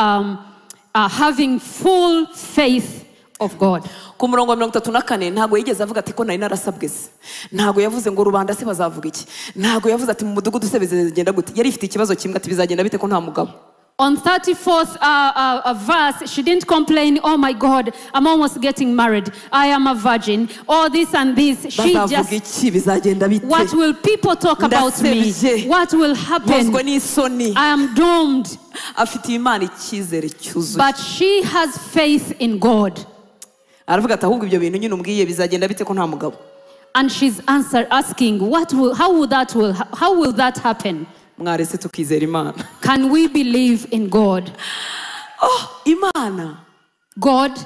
having full faith of God. Ku murongo wa 34 ntago yigeze avuga ati ko nari narasabwe se, ntago yavuze ngo rubanda se bazavuga iki, ntago yavuze ati mu mudugudu se bizagenda gute. Yari ifite ikibazo kimwe ati bizagenda bite ko nta mugabo. On 34th verse, she didn't complain, oh my God, I'm almost getting married, I am a virgin, all this and this. She just, what will people talk about me? What will happen? I am doomed. But she has faith in God. And she's asking, how will that happen? Can we believe in God? Oh, Imana. God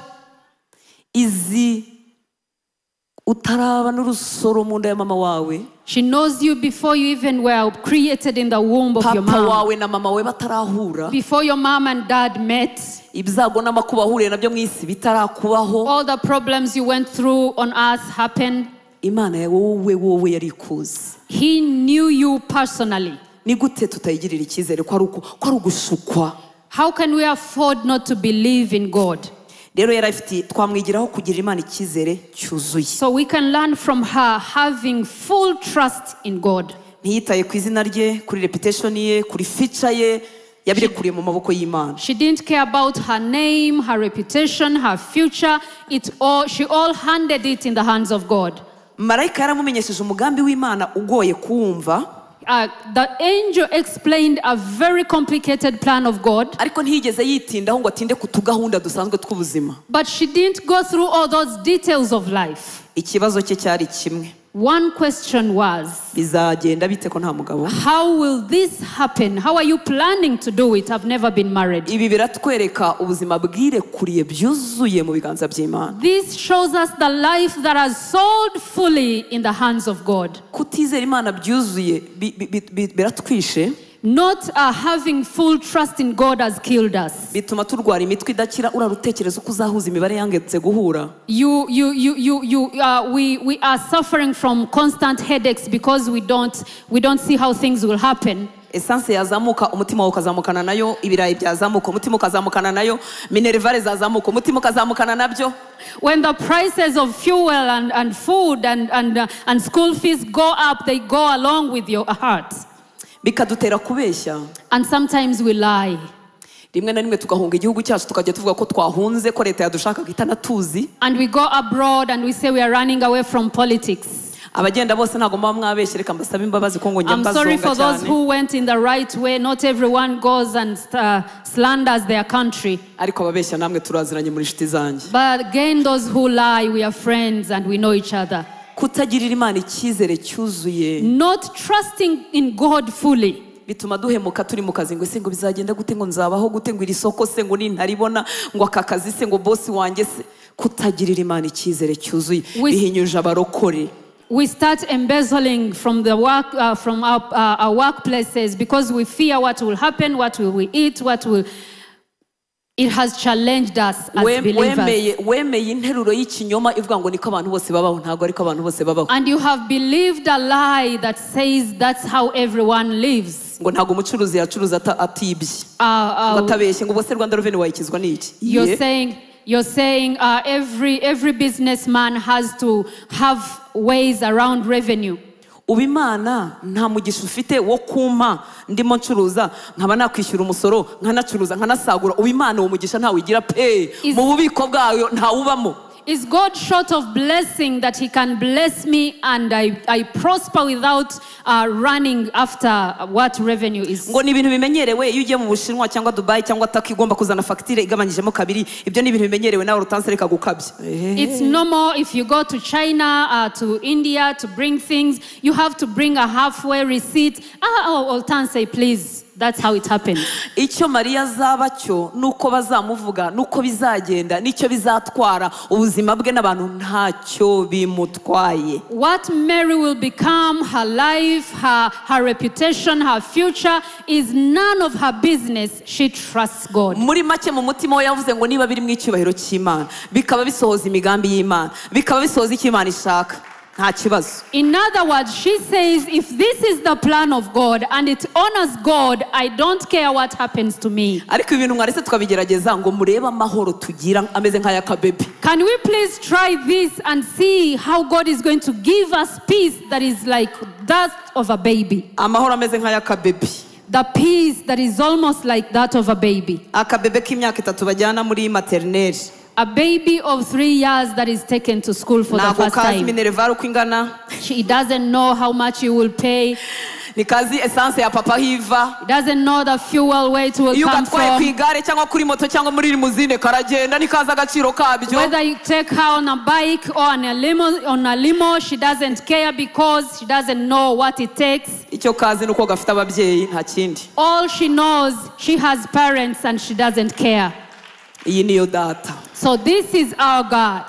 she knows you before you even were created in the womb of your mom. Before your mom and dad met. All the problems you went through on earth happened. He knew you personally. How can we afford not to believe in God? So we can learn from her having full trust in God. She didn't care about her name, her reputation, her future. She all handed it in the hands of God. The angel explained a very complicated plan of God. But she didn't go through all those details of life. One question was, how will this happen? How are you planning to do it? I've never been married. This shows us the life that has sold fully in the hands of God. Not having full trust in God has killed us. We are suffering from constant headaches because we don't see how things will happen. Essence yazamuka umutima ukazamukana nayo, ibirayi byazamuka umutima ukazamukana nayo, minervare zazamuka umutima ukazamukana nabyo. When the prices of fuel and food and school fees go up, they go along with your heart. Bikadutera kubeshya. And sometimes we lie. Rimwe na rimwe tugahunga igihugu cyacu tukajya tuvuga ko twahunze ko leta yadushakaga itanatuzi. And we go abroad and we say we are running away from politics. Abagenda bose ntago mba mwabeshye reka mbasaba imbabazi ko ngo njya mbazonga cyane. I'm sorry for those who went in the right way. Not everyone goes and slanders their country. Ariko ababeshya namwe turaziranye muri shiti zanjye. But again, those who lie, we are friends and we know each other. Kutagirira Imana icyizere cyuzuye. Not trusting in God fully. Bituma duhemuka turi mu kazi ngo se ngo bizagenda gute ngo nzabaho gute ngo iri soko se ngo nintaribona ngo aka kazi se ngo boss wanjye se. Kutagirira Imana icyizere cyuzuye bihinyuje abarokore. We start embezzling from the work, from our workplaces because we fear what will happen, what will we eat, what will. It has challenged us as believers. wemeye interuro y'ikinyoma ivuga ngo niko abantu bose babaho, ntabwo ariko abantu bose babaho. And you have believed a lie that says that's how everyone lives. Ngo ntabwo umucuruzi yacuruza atibye, ngo atabeshye, ngo bose Rwanda Revenue wayikizwa n'iki? You're saying every businessman has to have ways around revenue. Ubu Imana nta mugisha ufite wo kumpa ndimo ncuruza nkaba nakwishyura umusoro nkanacuruza nkanasagura. Ubu Imana uwo mugisha ntawe igira pe, mu bubiko bwayo ntawubamo. Is God short of blessing that he can bless me and I prosper without running after what revenue is? Ngo ni ibintu bimenyerewe iyo ugiye mu Bushinwa cyangwa Dubai cyangwa Turkey igomba kuzana facture igabanyijemo kabiri. Ibyo ni ibintu bimenyerewe nawe Hortense reka gukabya. It's normal if you go to China, to India to bring things, you have to bring a halfway receipt. Hortense, please. That's how it happens. Icyo Maria azaba cyo nuko bazamuvuga nuko bizagenda nicyo bizatwara ubuzima bwe n'abantu ntacyo bimutwaye. What Mary will become, her life, her reputation, her future is none of her business. She trusts God. Muri make mu mutima we yavuze ngo niba biri mu icyubahiro cy'Imana bikaba bisohoza imigambi y'Imana bikaba bisohoza icyo Imana ishaka. In other words, she says, if this is the plan of God and it honors God, I don't care what happens to me. Can we please try this and see how God is going to give us peace that is like that of a baby? The peace that is almost like that of a baby. A baby of 3 years that is taken to school for the first time. She doesn't know how much you will pay. He doesn't know the fuel where it will come from. Whether you take her on a bike or on a limo, she doesn't care because she doesn't know what it takes. All she knows, she has parents and she doesn't care. So this is our God.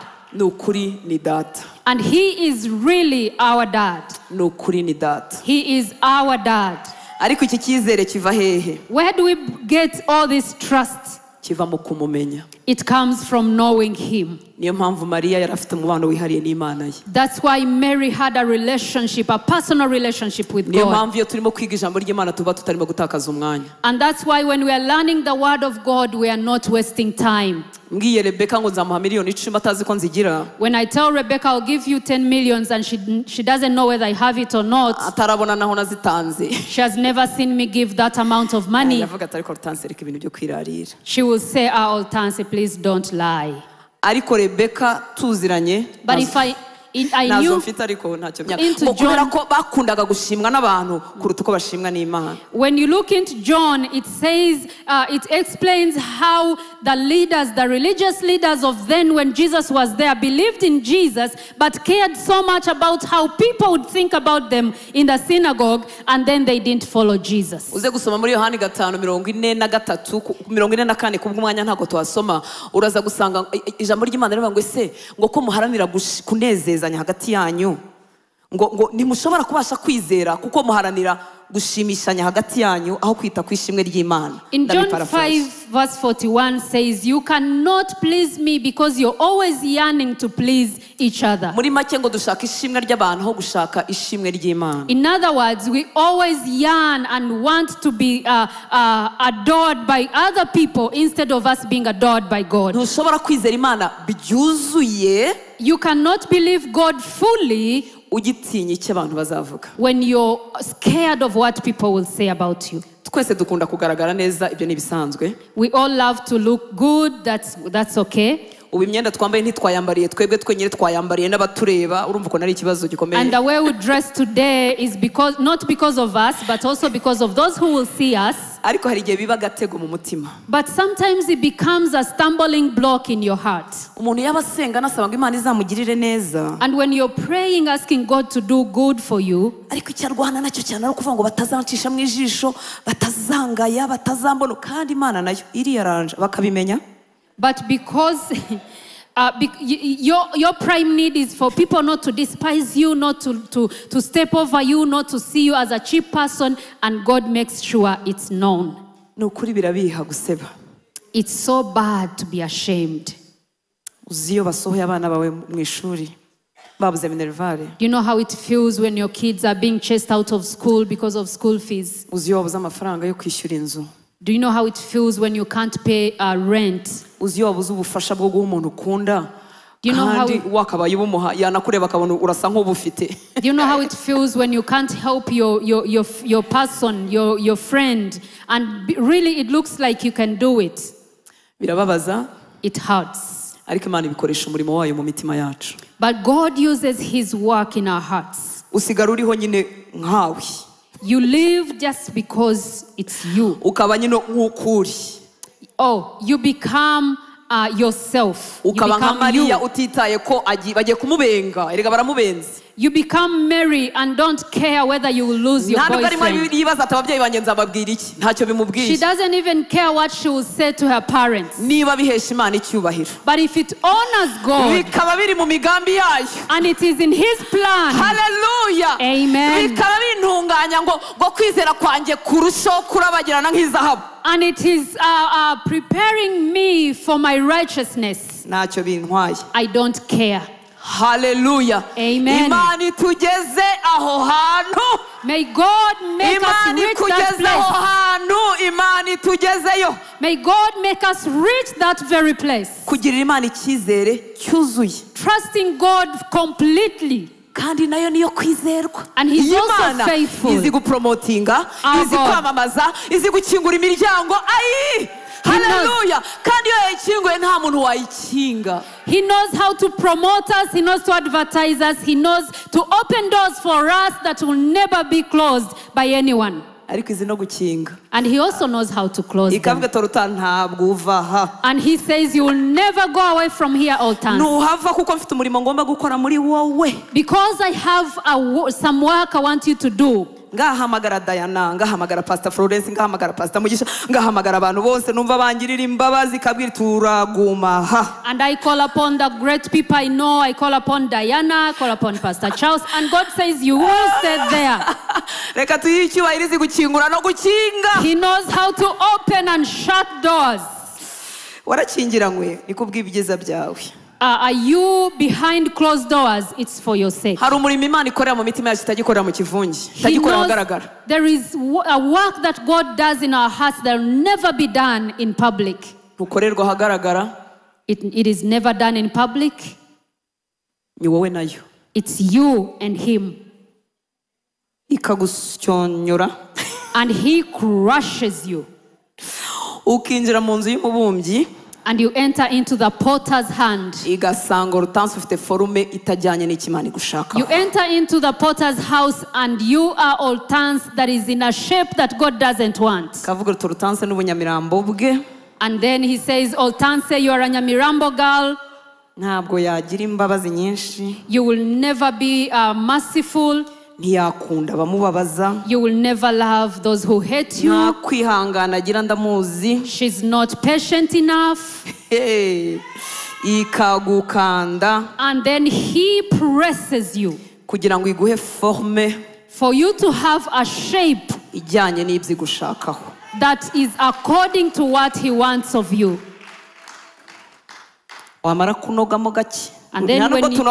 And he is really our dad. He is our dad. Where do we get all this trust? It comes from knowing him. That's why Mary had a relationship, a personal relationship with God. And that's why when we are learning the word of God, we are not wasting time. When I tell Rebecca I'll give you 10 millions and she doesn't know whether I have it or not, she has never seen me give that amount of money. She will say, Hortense, please don't lie. But if I knew into John, when you look into John, it says, it explains how the leaders, the religious leaders of then when Jesus was there, believed in Jesus, but cared so much about how people would think about them in the synagogue, and then they didn't follow Jesus. Hagati yanyu ngo ntimushobora kubasha kwizera kuko muharanira gushimishanya hagati yanyu aho kwita kwishimwe ry'Imana. In John 5 verse 41 says, you cannot please me because you're always yearning to please each other. Muri make ngo dushaka ishimwe ry'abantu aho gushaka ishimwe ry'Imana. In other words, we always yearn and want to be adored by other people instead of us being adored by God. Ntushobora kwizera Imana byuzuye. You cannot believe God fully when you're scared of what people will say about you. We all love to look good, that's okay. ubu imyenda twambaye ntitwayambariye twebwe twenyine twayambariye n'abatureba urumva ko nari ikibazo gikomeye. And the way we dress today is because not because of us but also because of those who will see us. Ariko hari igihe biba gatego mu mutima. But sometimes it becomes a stumbling block in your heart. Umuntu yabasenga nasaba ngo Imana izamugirire neza. And when you're praying asking God to do good for you, ariko icyarwana nacyo cyane ari kuvuga ngo batazancisha mu ijisho batazangaya batazambona kandi Imana nayo iri yaranje bakabimenya. But because your prime need is for people not to despise you, not to step over you, not to see you as a cheap person, and God makes sure it's known. It's so bad to be ashamed. uzi iyo basohoye abana bawe mu ishuri babuze minervare. You know how it feels when your kids are being chased out of school because of school fees? Uzi iyo wabuze amafaranga yo kwishyura inzu. Do you know how it feels when you can't pay rent? Uzi iyo wabuze ubufasha bwo guha umuntu ukunda. Do you know how wakabaye ubumuha yanakureba akabona urasa nk'ubufite. Do you know how it feels when you can't help your person, your friend, and really it looks like you can do it? Birababaza. It hurts. Ariko Imana ibikoresha umurimo wayo mu mitima yacu. But God uses his work in our hearts. Usigara uriho nyine nkawe. You live just because it's you. Ukaba nyine nk'ukuri. Oh, you become yourself. You Ukaba nka become Mariya you. utitaye ko bagiye kumubenga. Erega baramubenze. You become Mary and don't care whether you will lose your Ntabwo arimo boyfriend. yibaza ati ababyeyi banjye nzababwira iki. Ntacyo She bimubwiye. doesn't even care what she will say to her parents. Niba bihesha Imana icyubahiro. But if it honors God Bikaba biri mu migambi yayo. and it is in his plan, Hallelujah. Amen. Bikaba bintunganya ngo kwizera kwanjye kurushaho kurabagirana nk'izahabu. And it is preparing me for my righteousness, Ntacyo bintwaye. I don't care. Hallelujah. Amen. Imana itugeze aho hantu. May God make us Imana reach that ikugeze aho place. hantu. Imana itugezeyo. May God make us reach that very place. Kugirira Imana icyizere cyuzuye. Trusting God completely. Kandi nayo niyo kwizerwa. And he's Iyi also Mana faithful. izi gupromotinga, Our izi God. kwamamaza, izi gukingura imiryango. Ayi! Hallelujah. Kandi iyo yayikinguye nta muntu wayikinga. He knows how to promote us. He knows to advertise us. He knows to open doors for us that will never be closed by anyone. Ariko izi no gukinga. And he also knows how to close them. Ikavuga toruta ntabwo uva aha. And he says you will never go away from here, Oltan. Ntuhava kuko mfite umurimo ngomba gukora muri wowe. Because I have some work I want you to do. Ngahamagara Diana, ngahamagara Pastor Florence, ngahamagara Pastor Mugisha, ngahamagara abantu bose numva bangirira imbabazi kabwira turaguma ha. And I call upon the great people I know. I call upon Diana, I call upon Pastor Charles. And God says you will stay there. Reka tuyicyubahirize gukingura no gukinga. He knows how to open and shut doors. Warakingiranywe nikubwibigeza byawe. Are you behind closed doors? It's for your sake. Hari umurimo Imana ikorera mu mitima yacu itagikorera mu kivungi. Itagikorera ahagaragara. There is a work that God does in our hearts that will never be done in public. Ntukorerwa ahagaragara. It is never done in public. Ni wowe nayo. It's you and him. Ikagusyonyora. And he crushes you. Ukinjira mu nzu y'umubumbyi. And you enter into the potter's hand. Igasanga urutansi ufite forume itajyanye n'ikimana gushaka. You enter into the potter's house and you are Oltans that is in a shape that God doesn't want. Kavuga urutansi n'ubunyamirambo bwe. And then he says, Oltanse, you are a Nyamirambo girl. Ntabwo yagira imbabazi nyinshi. You will never be merciful. Ntiyakunda abamubabaza. You will never love those who hate you. Nta kwihangana agira ndamuzi. She's not patient enough. Ikagukanda. And then he presses you. Kugira ngo iguhe forme. For you to have a shape. Ijyanye n'ibyo gushakaho. That is according to what he wants of you. Wamara kunogamo gake. And then when you,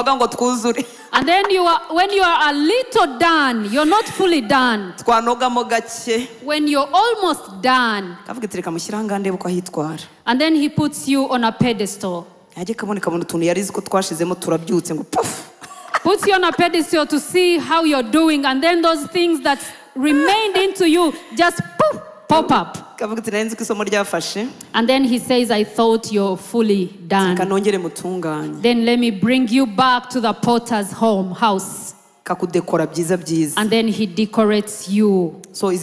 and then when you are a little done, you're not fully done. When you're almost done, and then he puts you on a pedestal. Puts you on a pedestal to see how you're doing, and then those things that remained into you just poof, pop up. And then he says, I thought you're fully done. Then let me bring you back to the potter's house. And then he decorates you. So he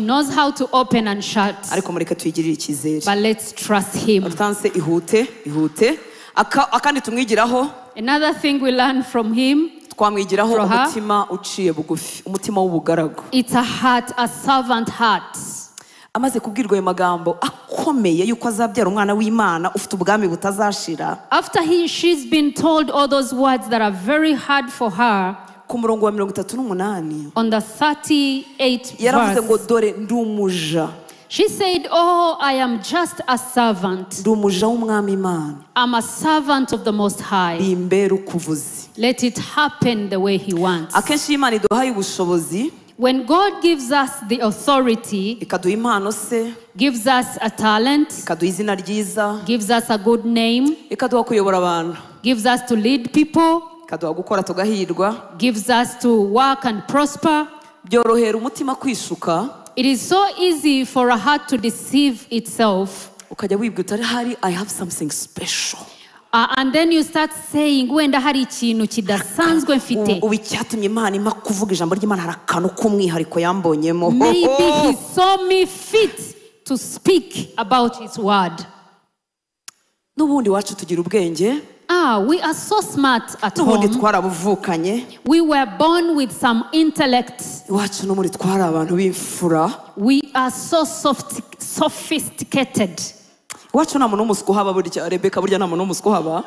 knows how to open and shut. But let's trust him. Another thing we learn from him, it's a heart, a servant heart. Amaze kubwirwa ayo magambo akomeye yuko azabyara umwana w'Imana ufite ubwami butazashira. After she's been told all those words that are very hard for her, ku murongo wa 38 on the 38th yaravuze ngo verse, dore ndumuja. She said, "Oh, I am just a servant. ndi umuja w'umwami Imana, I'm a servant of the Most High. bimbere uko uvuze. Let it happen the way He wants." Akenshi iyo Imana iduhaye ubushobozi, When God gives us the authority, ikaduha impano se, gives us a talent, ikaduha izina ryiza, gives us a good name, ikaduha kuyobora abantu, gives us to lead people, ikaduha gukora tugahirwa, gives us to work and prosper, byorohera umutima kwishuka, it is so easy for a heart to deceive itself. ukajya wibwira uti hari I have something special. And then you start saying, wenda hari ikintu kidasanzwe mfite. Ubu icyatumye Imana impa kuvuga ijambo ry'Imana hari akantu k'umwihariko yambonyemo. Maybe He saw me fit to speak about His word. N'ubundi wacu tugira ubwenge, We are so smart at n'ubundi home. twarabuvukanye, We were born with some intellect. iwacu n'ubundi twari abantu b'imfura, We are so sophisticated. iwacu nta muntu w'umuswa uhaba, burya Rebeka burya nta muntu w'umuswa uhaba.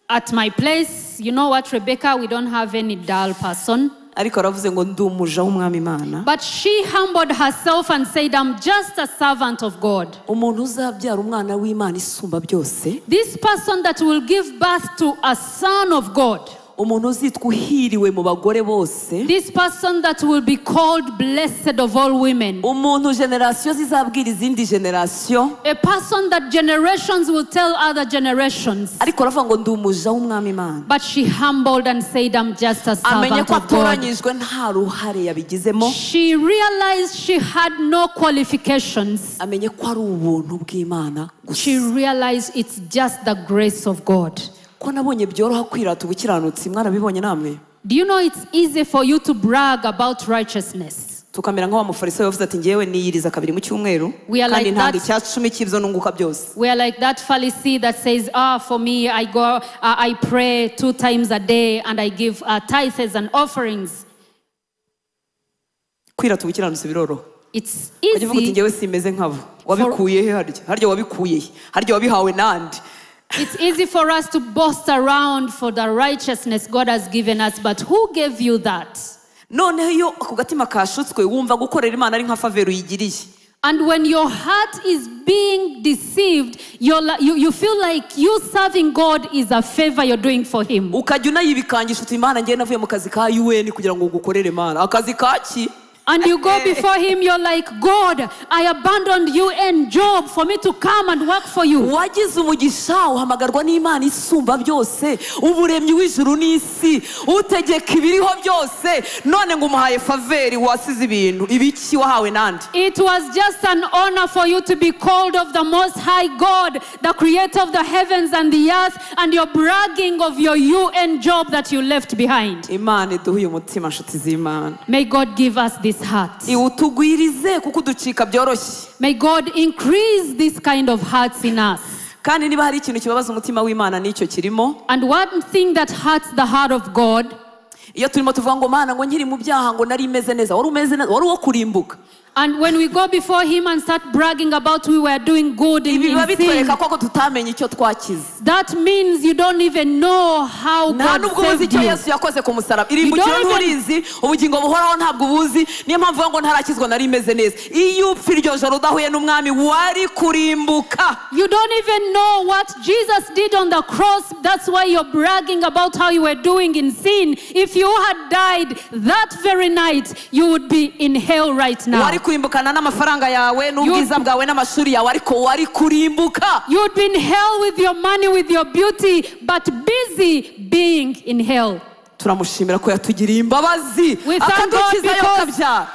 At my place, you know what, Rebecca, we don't have any dull person. Ariko aravuze ngo ndi umuja w'umwami Imana. But she humbled herself and said, I'm just a servant of God. Umuntu uzabyara umwana w'Imana isumba byose, This person that will give birth to a son of God. umuntu uzitwa uhiriwe mu bagore bose, This person that will be called blessed of all women. umuntu generasiyo zizabwira izindi generasiyo, A person that generations will tell other generations. ariko aravuga ngo ndi umuja w'umwami Imana. But she humbled and said, I'm just a Amenye servant ko of God. atoranyijwe nta ruhare yabigizemo, She realized she had no qualifications. amenye ko ari ubuntu bw'Imana She gusa. realized it's just the grace of God. Ko nabonye byoroha kwirata ubukiranutsi, mwarabibonye namwe? Do you know it's easy for you to brag about righteousness? Tukamera nk'awa mufarisayo wavuze ati ngewe niyiriza kabiri mu cyumweru We are kandi like ntabwo that. icyacumi cy'ibyo nunguka byose. We are like that Pharisee that says, for me, I pray 2 times a day and I give tithes and offerings. Kwirata ubukiranutsi biroroha. It's Ukajya uvuga uti easy. ngewe simeze nkabo. Wabikuye he harya? Harya wabikuye he? Harya wabihawe nande? It's easy for us to boast around for the righteousness God has given us, but who gave you that? Noneho iyo ako gatima kashutswe wumva gukorera Imana ari nka favor uyigiriye. And when your heart is being deceived, you feel like you serving God is a favor you're doing for Him. Ukajya unayibikangisha uti Imana ngiye navuye mu kazi ka UN kugira ngo gukorere Imana. Akazi kaki? And you go before Him, you're like, God, I abandoned you and job for me to come and work for you. Wagize umugisha uhamagarwa n'Imana isumba byose, uburemyi w'ijuru n'isi, utegeka ibiriho byose, none ngo umuhaye faveri wasize ibintu, ibiki wahawe nande? It was just an honor for you to be called of the Most High God, the creator of the heavens and the earth, and you're bragging of your UN job that you left behind. Imana iduhe umutima nshuti z'Imana. May God give us this heart. Iwutugwirize kuko uducika byoroshye. May God increase this kind of hearts in us. Kandi niba hari ikintu kibabaza umutima w'Imana n'icyo kirimo, And one thing that hurts the heart of God, iyo turimo tuvuga ngo Mana ngo nkiri mu byaha ngo nari meze neza, wari umeze neza, wari uwo kurimbuka. and when we go before Him and start bragging about we were doing good in Ibi biba sin, bitwereka ko tutamenye icyo twakize. that means you don't even know how Nta God nubwo uzi saved icyo you. Yesu yakoze ku musaraba. Irimbukiro You don't nturizi, ubugingo buhoraho ntabwo ubuzi, niyo mpamvu uvuga ngo ntarakizwa nari meze neza. Iyo upfa iryo joro udahuye n'umwami wari kurimbuka. You don't even know what Jesus did on the cross. That's why you're bragging about how you were doing in sin. If you had died that very night, you would be in hell right now. Wari kurimbukana n'amafaranga yawe n'ubwiza bwawe n'amashuri yawe, ariko wari kurimbuka. You would be in hell with your money, with your beauty, but busy being in hell. Turamushimira ko yatugiriye imbabazi, We thank God akadukizayo because kabyara.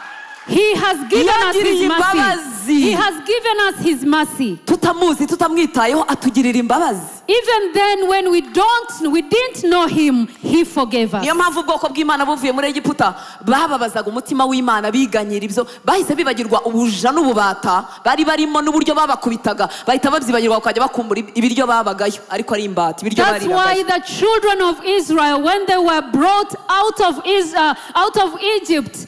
He has given us His Yagiriye mercy. imbabazi. He has given us His mercy. Tutamuzi tutamwitayeho atugirira imbabazi. Even then, when we didn't know Him, He forgave us. Niyo mpamvu ubwoko bw'Imana buvuye muri Egiputa bababazaga umutima w'Imana, biganyira ibyo, bahise bibagirwa ubuja n'ububata bari barimo n'uburyo babakubitaga, bahita babyibagirwa bakajya bakumbura ibiryo babagayo, ariko ari imbata ibiryo That's why bariraga. the children of Israel, when they were brought out of Egypt,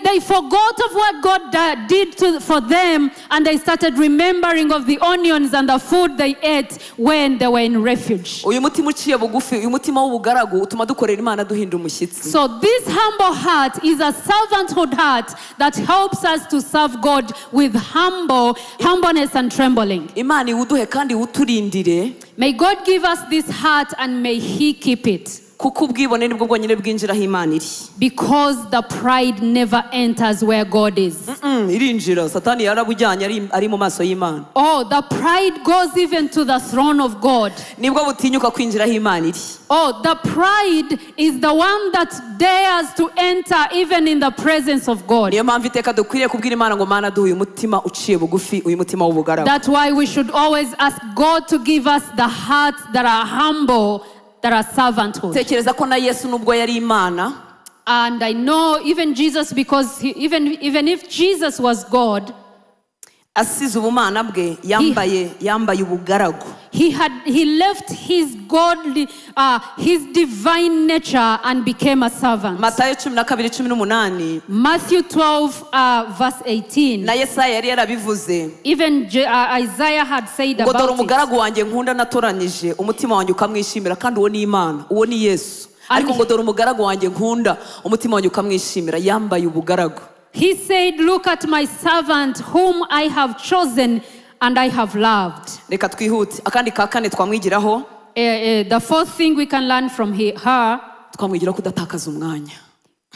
they forgot of what God did for them, and they started remembering of the onions and the food they ate when they were in refuge. uyu mutima uciye bugufi, uyu mutima w'ubugaragu utuma dukorera Imana duhinda umushyitsi. So this humble heart is a servanthood heart that helps us to serve God with humbleness and trembling. Imana iwuduhe kandi iwuturindire, May God give us this heart and may He keep it. kuko ubwibone nibwo bwonyine bwinjiraho Imana iri. Because the pride never enters where God is. Irinjira, Satani yarabujyanye ari mu maso y'Imana. Oh, the pride goes even to the throne of God. Nibwo butinyuka kwinjiraho Imana iri. Oh, the pride is the one that dares to enter even in the presence of God. Niyo mpamvu iteka dukwiriye kubwira Imana ngo Mana duhe uyu mutima uciye bugufi, uyu mutima w'ubugaragu. That's why we should always ask God to give us the hearts that are humble, that are servanthood. Tekereza ko na Yesu nubwo yari Imana, And I know even Jesus, because even if Jesus was God, asize ubumana bwe yambaye ubugaragu. he left his godly, his divine nature and became a servant. Matayo 12:18. Matthew 12, verse 18. Na Yesaya yari yarabivuze. Even Isaiah had said Ngo dore about it. umugaragu wanjye nkunda natoranyije, umutima wanjye ukamwishimira, kandi uwo ni Imana, uwo ni Yesu. Ariko ngo dore umugaragu wanjye nkunda, umutima wanjye ukamwishimira, yambaye ubugaragu. He said, "Look at my servant whom I have chosen and I have loved." Reka twihute. Akandi ka kane twamwigiraho, The fourth thing we can learn from her, twamwigira kudatakaza umwanya.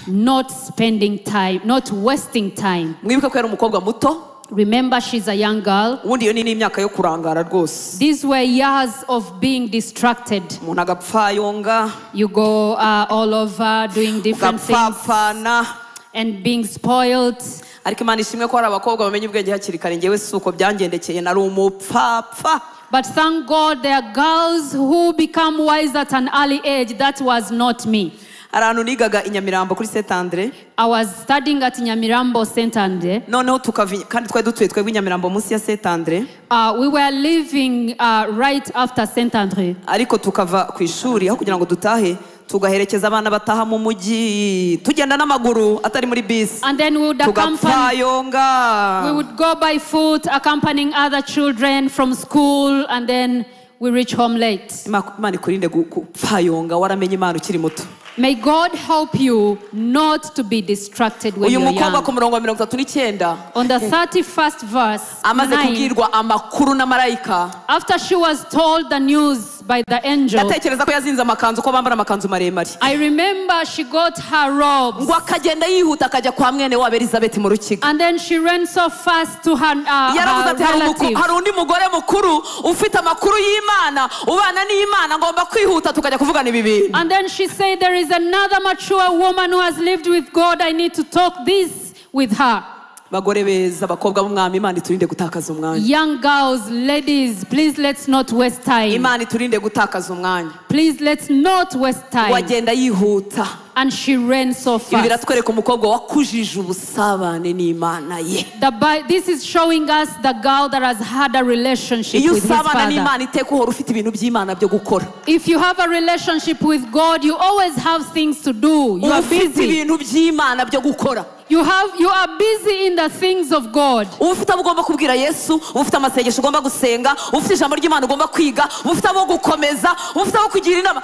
not spending time, not wasting time. Mwibuke ko yari umukobwa muto. Remember, she's a young girl. Ubundi iyo ni n'imyaka yo kurangara rwose. These were years of being distracted. Umuntu agapfayonga, You go all over doing different things ugapfapfana. and being spoiled. Ariko Imana ishimwe ko hari abakobwa bamenye ubwenge hakiri kare. Njyewe si uko byangendekeye, nari umupfapfa. But thank God there are girls who become wise at an early age. That was not me. Hari ahantu nigaga i Nyamirambo kuri Saint Andre. I was studying at Nyamirambo St. Andre. Noneho kandi twari dutuye twebwe i Nyamirambo munsi ya Saint Andre. We were living right after St. Andre. Ariko tukava ku ishuri aho kugira ngo dutahe, tugaherekeza abana bataha mu mujyi, tugenda n'amaguru atari muri bisi. And then we would tugapfayonga. We would go by foot, accompanying other children from school, and then we reach home late. Imana ikurinde gupfayonga, waramenye Imana ukiri muto. May God help you not to be distracted when Uyu you're mukobwa ku young. murongo wa 39, On the 31st verse, amaze 9, kubwirwa amakuru na marayika, after she was told the news by the angel, yatekereza ko yazinze amakanzu, ko bambara amakanzu maremare. I remember she got her robes. Ngo akagenda yihuta akajya kwa mwene wabo Elizabeth mu rukiko. And then she ran so fast to her, Yaravuze her ati relative. hari undi mugore mukuru ufite amakuru y'Imana, ubana n'Imana, ngomba kwihuta tukajya kuvugana ibi bintu. And then she said, there is another mature woman who has lived with God. I need to talk this with her. Bagore beza, bakobwa b'umwami, Imana iturinde gutakaza umwanya. Young girls, ladies, please let's not waste time. Imana iturinde gutakaza umwanya. Please let's not waste time. Wagenda yihuta. And she ran so Ibi fast. biratwereka umukobwa wakujije ubusabane n'Imana ye. This is showing us the girl that has had a relationship Iyo with his usabana father. n'Imana iteka uhora ufite ibintu by'Imana byo gukora. If you have a relationship with God, you always have things to do. You are Ufite busy. ibintu by'Imana byo gukora. You are busy in the things of God. Ufite abo ugomba kubwira Yesu, ufite amasengesho ugomba gusenga, ufite ijambo ry'Imana ugomba kwiga, ufite abo gukomeza, ufite abo kugira inama.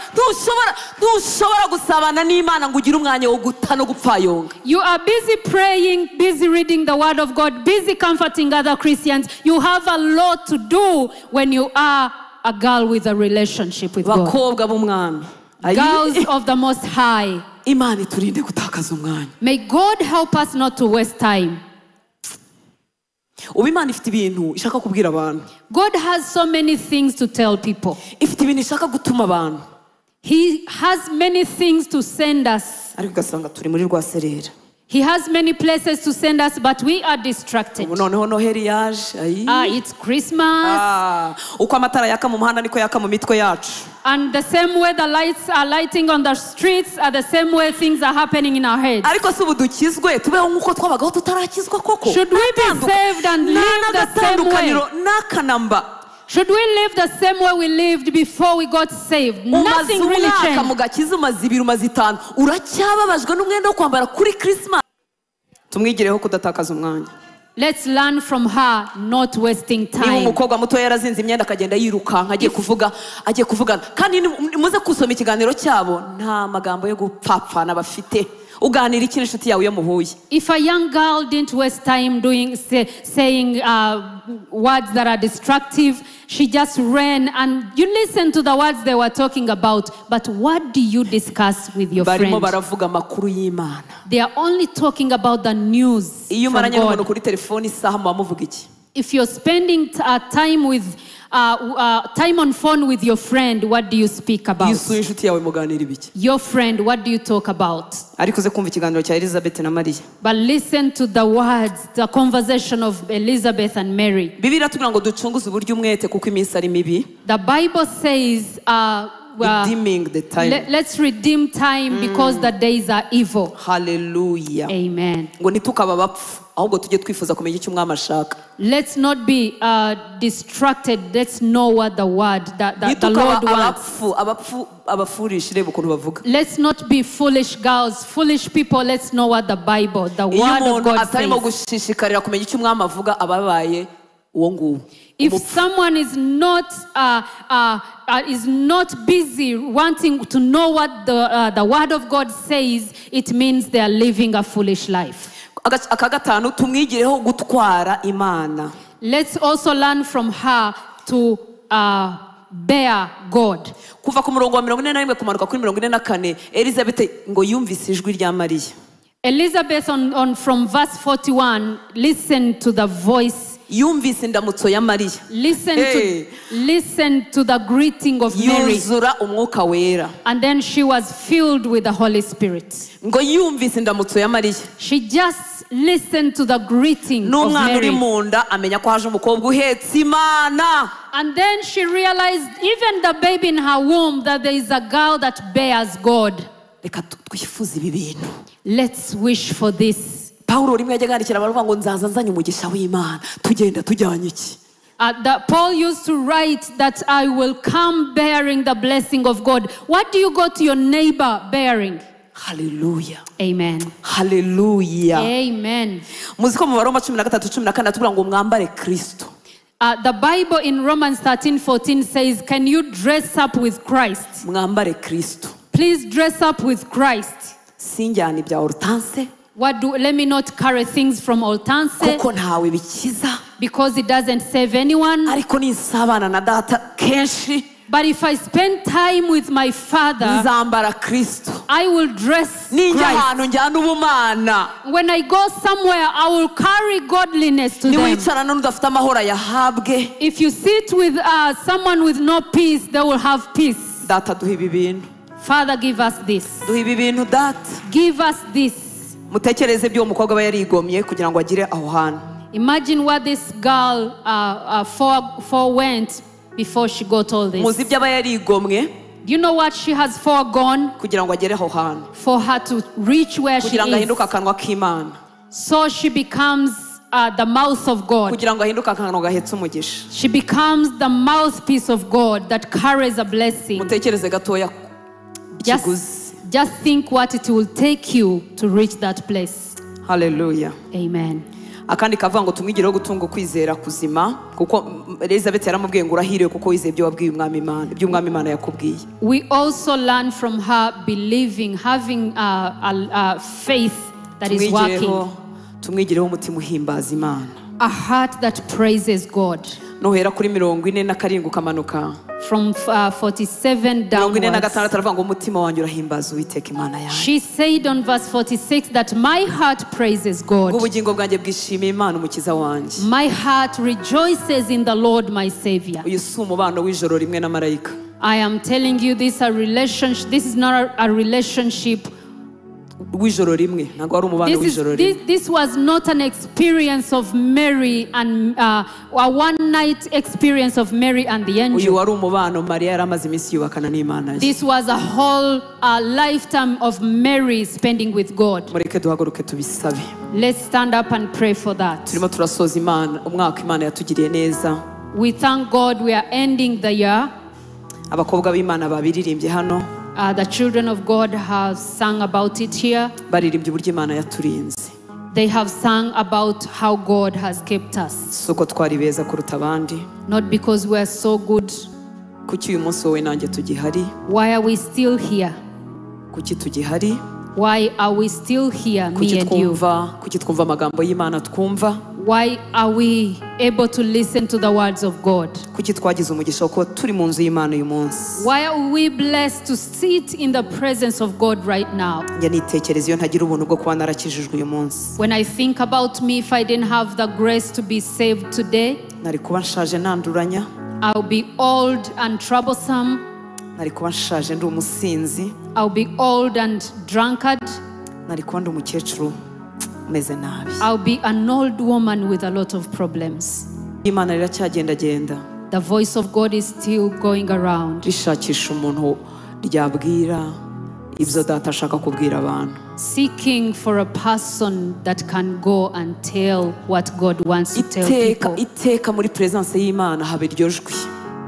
Ntushobora gusabana n'Imana ngo ugire umwanya wo guta no gupfayonga. You are busy praying, busy reading the word of God, busy comforting other Christians. You have a lot to do when you are a girl with a relationship with God. Bakobwa b'umwami. Girls of the Most High. Imana iturinde gutakaza umwanya. May God help us not to waste time. Ubu Imana ifite ibintu ishaka kubwira abantu. God has so many things to tell people. Ifite ibintu ishaka gutuma abantu. He has many things to send us. Ariko ugasanga turi muri rwaserera. He has many places to send us, but we are distracted. Ubu noneho Noheli yaje. It's Christmas. Uko amatara yaka mu muhanda niko yaka mu mitwe yacu. And the same way the lights are lighting on the streets are the same way things are happening in our heads. Ariko si ubu dukizwe tubeho nk'uko twabagaho tutarakizwa koko. Should we be saved and live the same way? N'akanamba. Should we live the same way we lived before we got saved? Nothing really changed. Mu gakiza umaze 2 umaze 5 uracyababajwe n'umwenda wo kwambara kuri Christmas. Tumwigireho kudatakaza umwanya. Let's learn from her, not wasting niba time. umukobwa muto yarazinze imyenda akagenda yirukanka agiye kuvugana kandi muze kusoma ikiganiro cyabo nta magambo yo gupfapfana bafite uganira iki n'inshuti yawe iyo muhuye. If a young girl didn't waste time saying words that are destructive, she just ran and you listen to the words they were talking about. But what do you discuss with your barimo friend? baravuga amakuru y'Imana. They are only talking about the news Iyo from umaranye n'umuntu God. kuri telefone isaha muba muvuga iki? If you're spending time with time on phone with your friend, what do you speak Iyo about? usuye inshuti yawe muganira ibiki? Your friend, what do you talk about? Ariko uze kumva ikiganiro cya Elizabeth na Mariya. But listen to the words, the conversation of Elizabeth and Mary. Bibiliya tubwira ngo ducunguze uburyo umwete kuko iminsi ari mibi. The Bible says, Redeeming the time. let's redeem time because the days are evil. Hallelujah. Amen. Ngo nitukaba bapfu ahubwo tujye twifuza kumenya icyo umwami ashaka. Let's not be distracted. Let's know what the word that the Nitukaba Lord wants. abafurisha reba ukuntu bavuga. Let's not be foolish girls, foolish people. Let's know what the Bible, the Iyo word of umuntu God atarimo says. gushishikarira kumenya icyo umwami avuga ababaye uwo nguwo. If someone is not busy wanting to know what the word of God says, it means they are living a foolish life. Aka gatanu tumwigireho gutwara Imana. Let's also learn from her to bear God. Kuva ku murongo wa 41 kumanuka kuri 44 Elizabeth ngo yumvise ijwi rya Mariya. Elizabeth from verse 41, listen to the voice. Yumvise indamutso ya Mariya. Listen to the greeting of Mary. Yuzura umwuka wera. And then she was filled with the Holy Spirit. Ngo yumvise indamutso ya Mariya. She just listened to the greeting of N'umwana uri Mary. mu nda amenya ko haje umukobwa uhetse Imana. And then she realized, even the baby in her womb, that there is a girl that bears God. Reka twifuze ibi bintu. Let's wish for this. Paulo rimwe yajyaga yandikira abantu ngo nzaza nzanye umugisha w'Imana tugenda tujyanye iki. Paul used to write that I will come bearing the blessing of God. What do you go to your neighbor bearing? Hallelujah. Amen. Hallelujah. Amen. Muzi ko mu Baroma 13:14 atubwira ngo mwambare Kristo. The Bible in Romans 13:14 says, can you dress up with Christ? Mwambare Kristo. Please dress up with Christ. Sinjyana ibya Hortense. Let me not carry things from Hortense, kuko ntawe bikiza. because it doesn't save anyone. Ariko ninsabana na data kenshi. But if I spend time with my Father, nzambara Kristo. I will dress Ninjya Christ. ahantu njyana ubumana. When I go somewhere, I will carry godliness to them. Niwicarana n'udafite amahoro ayahabwe. If you sit with someone with no peace, they will have peace. Data duha ibi bintu. Father, give us this. Duha ibi bintu data. Give us this. Mutekereze ibyo umukobwa aba yarigomye kugira ngo agire aho hantu. Imagine what this girl forewent before she got all this. Muzi ibyo aba yarigomwe Do you know what she has foregone kugira ngo agere aho hantu. for her to reach where she Kugira ngo is? ahinduke akanwa k'Imana. So she becomes the mouth of God. Kugira ngo ahinduke akanwa gahetse umugisha. She becomes the mouthpiece of God that carries a blessing. Mutekereze gatoya ikiguzi. Just think what it will take you to reach that place. Hallelujah. Amen. Akandi kavuga ngo tumwigireho gutunga kwizera kuzima kuko Elizabeth yaramubwiye ngo urahiriwe kuko wizeye ibyo wabwiye umwami Imana, ibyo umwami Imana yakubwiye. We also learn from her believing, having a faith that is working. Tumwigireho umutima uhimbaza Imana. A heart that praises God. Nohera kuri 47 ukamanuka. From 47 downwards. aravuga ngo umutima wanjye urahimbaza Uwiteka Imana yanjye. She said on verse 46 that my heart praises God. Ubugingo bwanjye bwishimiye Imana umukiza wanjye. My heart rejoices in the Lord my Savior. Uyu si umubano w'ijoro rimwe na marayika. I am telling you this is not a relationship. W'ijoro rimwe ntabwo ari umubano w'ijoro rimwe. This was not an experience of Mary and a one night experience of Mary and the angel. Uyu wari umubano Mariya yaramaze iminsi yubakana n'Imana ye. This was a whole lifetime of Mary spending with God. Mureke duhaguruke tubisabe. Let's stand up and pray for that. Turimo turasoza Imana umwaka Imana yatugiriye neza. We thank God we are ending the year. Abakobwa b'Imana babiririmbye hano. The children of God have sung about it here. Baririmbye uburyo Imana yaturinze. They have sung about how God has kept us. suko twari beza kuruta abandi. Not because we are so good. Kuki uyu munsi wowe nanjye tugihari? Why are we still here? Kuki tugihari? Why are we still here, me and you? Kuki twumva amagambo y'Imana twumva? Why are we able to listen to the words of God? Kuki twagize umugisha ko turi mu nzu y'Imana uyu munsi? Why are we blessed to sit in the presence of God right now? Njya nitekereza iyo ntagira ubuntu bwo kuba narakijijwe uyu munsi. When I think about me, if I didn't have the grace to be saved today, Nari kuba nshaje nanduranya. I'll be old and troublesome. Nari kuba nshaje ndi umusinzi. I'll be old and drunkard. Nari kuba ndi umukecuru meze nabi. I'll be an old woman with a lot of problems. Imana riracyagendagenda. The voice of God is still going around, Rishakisha umuntu ryabwira ibyo data ashaka kubwira abantu. seeking for a person that can go and tell what God wants to tell people. Iteka muri presence y'Imana haba iryo jwi.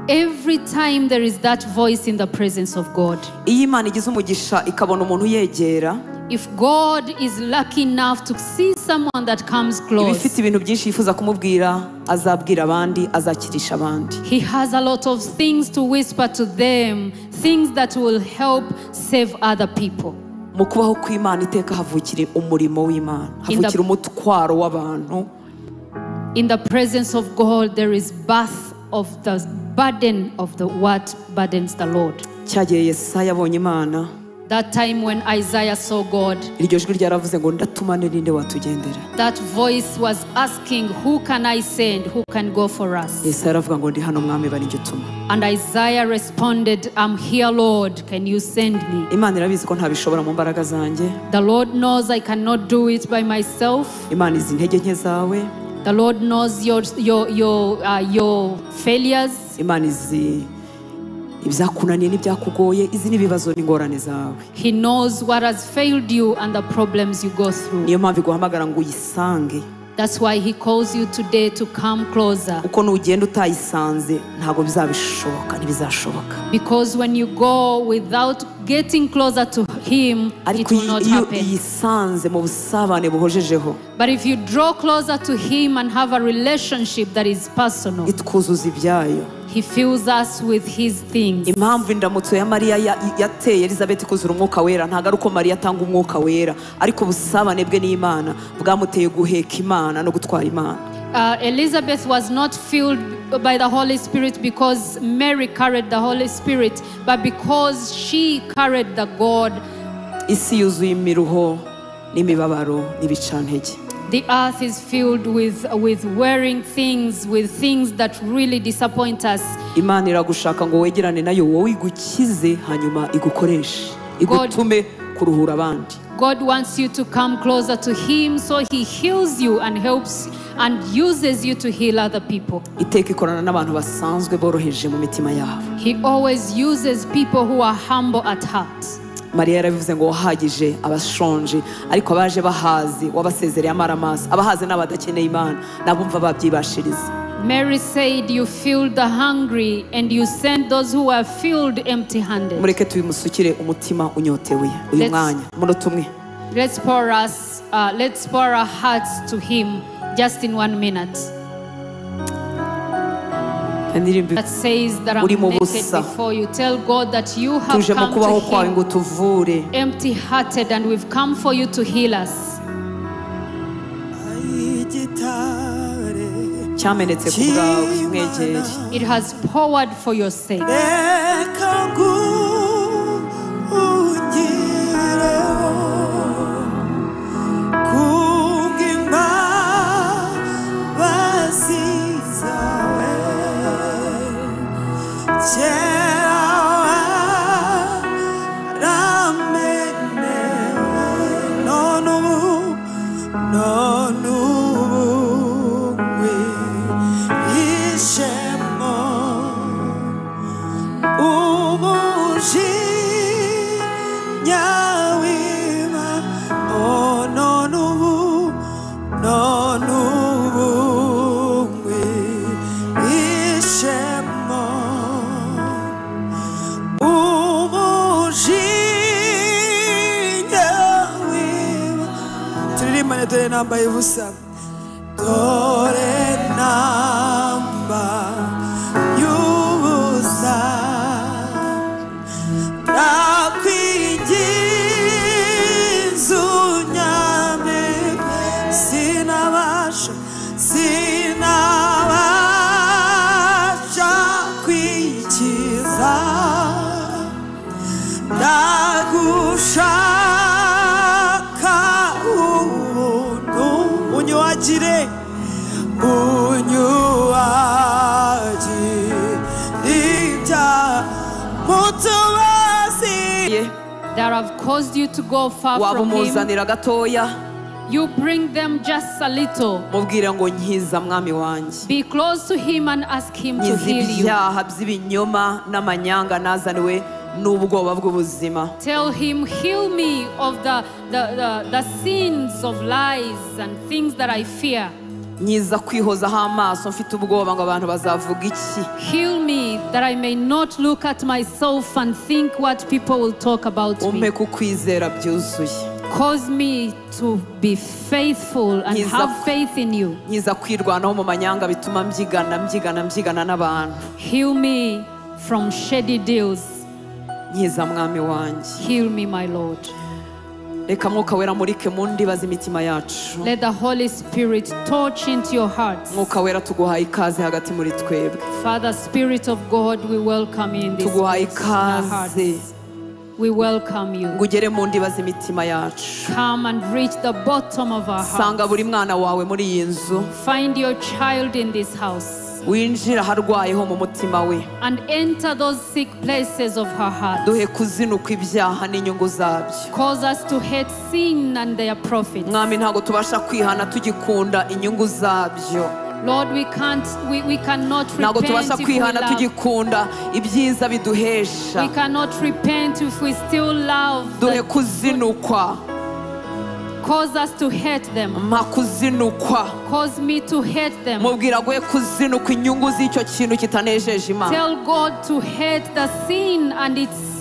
Every time there is that voice in the presence of God. Iyo Imana igize umugisha ikabona umuntu yegera, If God is lucky enough to see someone that comes close, ibifite ibintu byinshi yifuza kumubwira, azabwira abandi, azakirisha abandi. He has a lot of things to whisper to them, things that will help save other people. Mu kubaho kw'Imana iteka havukira umurimo w'Imana, havukira umutwaro w'abantu. In the presence of God, there is birth of the burden of the what burdens the Lord. Cyagiye Yesaya abonye Imana, That time when Isaiah saw God, iryo jwi ryaravuze ngo ndatumane ninde watugendera. that voice was asking, who can I send? Who can go for us? Yesaya aravuga ngo ndi hano mwami bari njye utuma. And Isaiah responded, I'm here, Lord. Can you send me? Imana irabizi ko ntabishobora mu mbaraga zanjye. The Lord knows I cannot do it by myself. Imana izi intege nke zawe. The Lord knows your failures. Imana izi ibyakunaniye n'ibyakugoye, izi n'ibibazo n'ingorane zawe. He knows what has failed you and the problems you go through. Niyo mpamvu iguhamagara ngo uyisange. That's why He calls you today to come closer. Uko nugenda utayisanze ntabwo bizabishoboka, ntibizashoboka. Because when you go without getting closer to Him, it Ariko will not iyo happen. uyisanze mu busabane buhojejeho, But if you draw closer to Him and have a relationship that is personal, itwuzuza ibyayo. He fills us with His things. Impamvu indamutso ya Mariya yateye Elizabeth kuzura umwuka wera ntabwo ari uko Mariya atanga umwuka wera, ariko ubusabane bwe n'Imana bwamuteye guheka Imana no gutwara Imana. Elizabeth was not filled by the Holy Spirit because Mary carried the Holy Spirit, but because she carried the God. Isi yuzuye imiruho n'imibabaro n'ibicantege. The earth is filled with wearing things, with things that really disappoint us. Imana iragushaka ngo wegerane nayo, wowe igukize hanyuma igukoreshe, igutume kuruhura abandi. God wants you to come closer to Him so He heals you and helps and uses you to heal other people. Iteka ikorana n'abantu basanzwe boroheje mu mitima yabo. He always uses people who are humble at heart. Mariya yarabivuze ngo wahagije abashonje, ariko abaje bahazi wabasezereye amaramasa. Abahazi n'abadakeneye Imana nabumva babyibashiriza. Mary said, you filled the hungry and you sent those who are filled empty-handed. Mureke tubimusukire umutima unyotewe uyu mwanya munota umwe. Let's pour our hearts to Him just in 1 minute. That says that I'm naked before you. Tell God that you have tuje mu kubaho kwawe ngo come to tuvure. Him empty-hearted and we've come for you to heal us. Cyamenetse ku bwawe mwegere. It has poured for your sake. none dore nambaye ubusa dore namba y'ubusa nakwinginze unyame sinabasha kwikiza ndagushaka ubuntu unyuhagire ibyaha mutubazi that have caused you to go far from him. wabumuzanira gatoya You bring them just a little. mubwire ngo nkiza mwami wanjye Be close to him and ask him to nkiza heal you. ibyaha by'ibinyoma n'amanyanga nazaniwe n'ubwoba bw'ubuzima. Tell him, heal me of the sins of lies and things that I fear. nkiza kwihozaho amaso mfite ubwoba ngo abantu bazavuga iki. Heal me that I may not look at myself and think what people will talk about umpe me. kukwizera byuzuye. Cause me to be faithful and have faith in you. nkiza kwirwanaho mu manyanga bituma mbyigana n'abantu. Heal me from shady deals. nkiza mwami wanjye. Heal me, my Lord. reka mwuka wera murike mu ndiba z'imitima yacu. Let the Holy Spirit touch into your hearts. mwuka wera tuguhaye ikaze hagati muri twebwe. Father, Spirit of God, we welcome you in this tuguhaye place, in our hearts. ikaze We welcome you. ngo ugere mu ndiba z'imitima yacu. Come and reach the bottom of our sanga hearts. buri mwana wawe muri iyi nzu. Find your child in this house winjira aharwayeho mu mutima we. and enter those sick places of her heart. duhe kuzinuka ibyaha n'inyungu zabyo. Cause us to hate sin and their profits. mwami ntabwo tubasha kwihana tugikunda inyungu zabyo. Lord, we cannot ntabwo repent tubasha if we kwihana love. tugikunda ibyiza biduhesha. We cannot repent if we still love. duhe kuzinukwa. Cause us to hate them. mpa kuzinukwa. Cause me to hate them. mubwira guhe kuzinukwa inyungu z'icyo kintu kitanejeje Imana. Tell God to hate the sin and its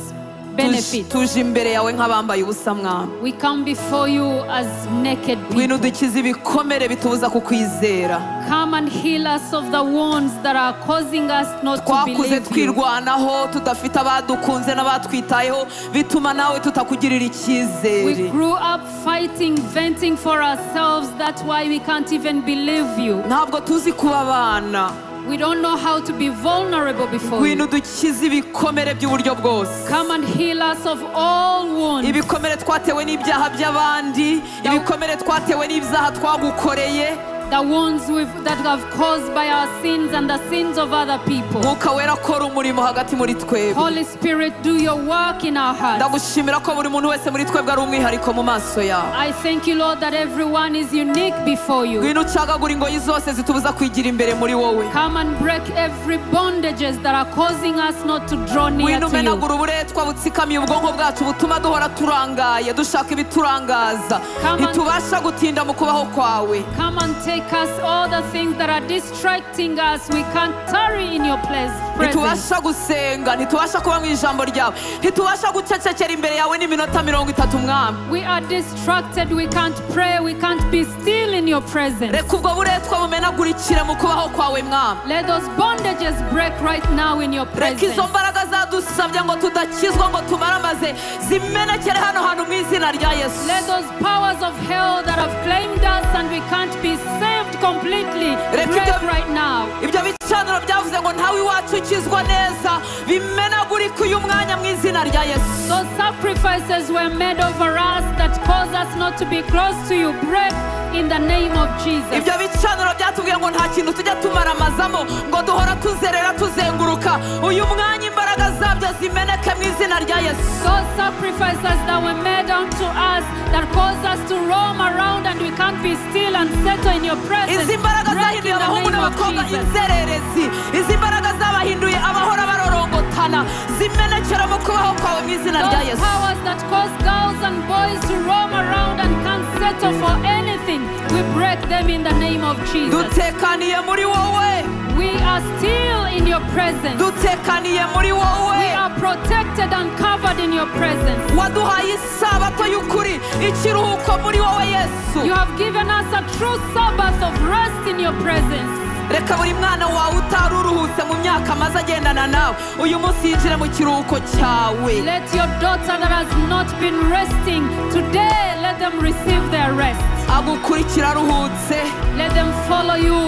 benefits. tuje imbere yawe nk'abambaye ubusa mwami. We come before you as naked ngwino people. udukize ibikomere bitubuza kukwizera. Come and heal us of the wounds that are causing us not to twakuze believe you. twirwanaho tudafite abadukunze n'abatwitayeho bituma nawe tutakugirira We icyizere. grew up fighting, venting for ourselves. That's why we can't even believe you. ntabwo tuzi kuba abana. We don't know how to be vulnerable before ngwino you. udukize ibikomere by'uburyo bwose. Come and heal us of all wounds. ibikomere twatewe n'ibyaha by'abandi, ibikomere twatewe n'ibyaha twagukoreye. The wounds that have caused by our sins and the sins of other people. mwuka wera akora umurimo hagati muri twebwe. Holy Spirit, do your work in our hearts. ndagushimira ko buri muntu wese muri twebwe ari umwihariko mu maso yawe. I thank you, Lord, that everyone is unique before you. ngwino ucagagura ingoyi zose zitubuza kwigira imbere muri wowe. Come and break every bondages that are causing us not to draw near ngwino to you. umenagura uburetwa butsikamiye ubwonko bwacu butuma duhora turangaye dushaka ibiturangaza. ntitubasha gutinda mu kubaho kwawe. Come and take us all the things that are distracting us. We can't tarry in your presence. ntitubasha gusenga, ntitubasha kuba mu ijambo ryawe, ntitubasha gucecekera imbere yawe n'iminota 30 mwami. We are distracted. We can't pray. We can't be still in your presence. reka ubwo buretwa bumenagurikire mu kubaho kwawe mwami. Let those bondages break right now in your reka presence. izo mbaraga zadusabye ngo tudakizwa ngo tumaramaze zimenekere hano hantu mu izina rya yesu. Let those powers of hell that have claimed us and we can't be saved completely break right now. ibyo bicaniro byavuze ngo ntawe iwacu ukizwa neza bimenagurike uyu mwanya mu izina rya yesu. Those sacrifices were made over us that cause us not to be close to you. Break in the name of Jesus. ibyo bicaniro byatubwiye ngo nta kintu tujya tumaramazamo ngo duhora tuzerera tuzenguruka uyu mwanya imbaraga zabyo zimeneke mu izina rya yesu. Those sacrifices that were made unto us that cause us to roam around and we can't be still and settle in your presence. izi mbaraga Break zahinduye in the abahungu name of n'abakobwa Jesus. inzererezi. izi mbaraga zabahinduye abahora barorongotana zimenekera mu kubaho kwawe mu izina rya Those yesu. powers that cause girls and boys to roam around and can't settle for anything, we break them in the name of Jesus. dutekaniye muri wowe. We are still in your presence. dutekaniye muri wowe. We are protected and covered in your presence. waduhaye isabato y'ukuri, ikiruhuko muri wowe Yesu. You have given us a true Sabbath of rest in your presence. reka buri mwana wawe utari uruhutse mu myaka amaze agendana nawe uyu munsi yinjire mu kiruhuko cyawe. Let your daughter that has not been resting today, let them receive their rest. agukurikira aruhutse, Let them follow you,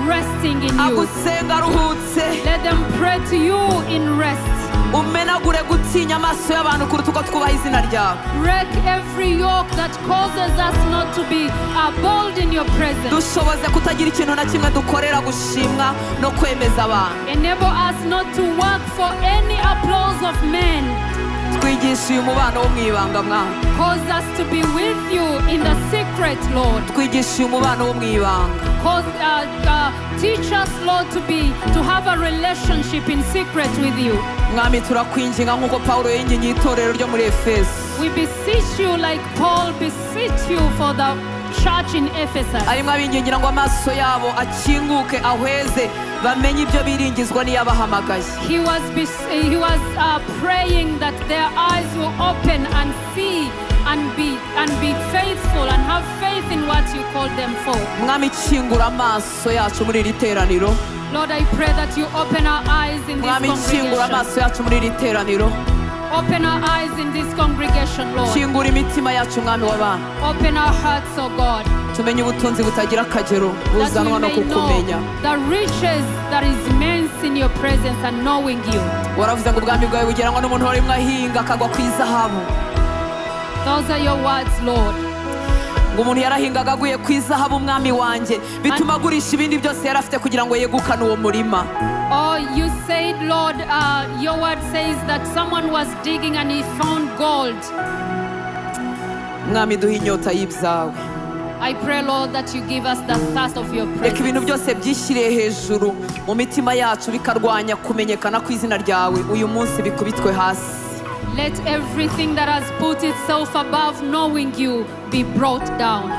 resting in you. agusenga aruhutse. Let them pray to you in rest. umenagure gutinya amaso y'abantu kuruta uko twubaha izina ryawe. Break every yoke that causes us not to be bold in your presence. dushoboze kutagira ikintu na kimwe dukorera gushimwa no kwemeza abantu. Enable us not to work for any applause of men. twigishe uyu mubano wo mu ibanga mwana. Cause us to be with you in the secret, Lord. twigishe uyu mubano wo mu ibanga. Teach us, Lord, to have a relationship in secret with you. mwami turakwinginga nk'uko pawulo yingingiye itorero ryo muri efeso. We beseech you like Paul beseech you for the church in Ephesus. arimo abingingira ngo amaso yabo akinguke ahweze bamenye ibyo biringizwa n'iyabahamagaye. He was praying that their eyes will open and see and be faithful and have faith in what you called them for. mwami kingura amaso yacu muri iri teraniro. Lord, I pray that you open our eyes in this mwami kingura congregation. amaso yacu muri iri teraniro. Open our eyes in this congregation, Lord. kingura imitima yacu mwami w'abantu. Open our hearts, oh God. tumenye ubutunzi butagira akagero That we buzanwa no may know kukumenya. the riches that is immense in your presence and knowing you. waravuze ngo ubwami bwawe bugeranywa n'umuntu warimo ahinga akagwa ku izahabu. Those are your words, Lord. ngo umuntu yarahingaga aguye ku izahabu umwami wanjye bituma agurisha ibindi byose yari afite kugira ngo yegukane uwo murima. Oh, you said, Lord, your word says that someone was digging and he found gold. mwami duhe inyota y'ibyawe. I pray, Lord, that you give us the thirst of your reka ibintu presence. byose byishyiriye hejuru mu mitima yacu bikarwanya kumenyekana kw'izina ryawe uyu munsi bikubitwe hasi. Let everything that has put itself above knowing you be brought down.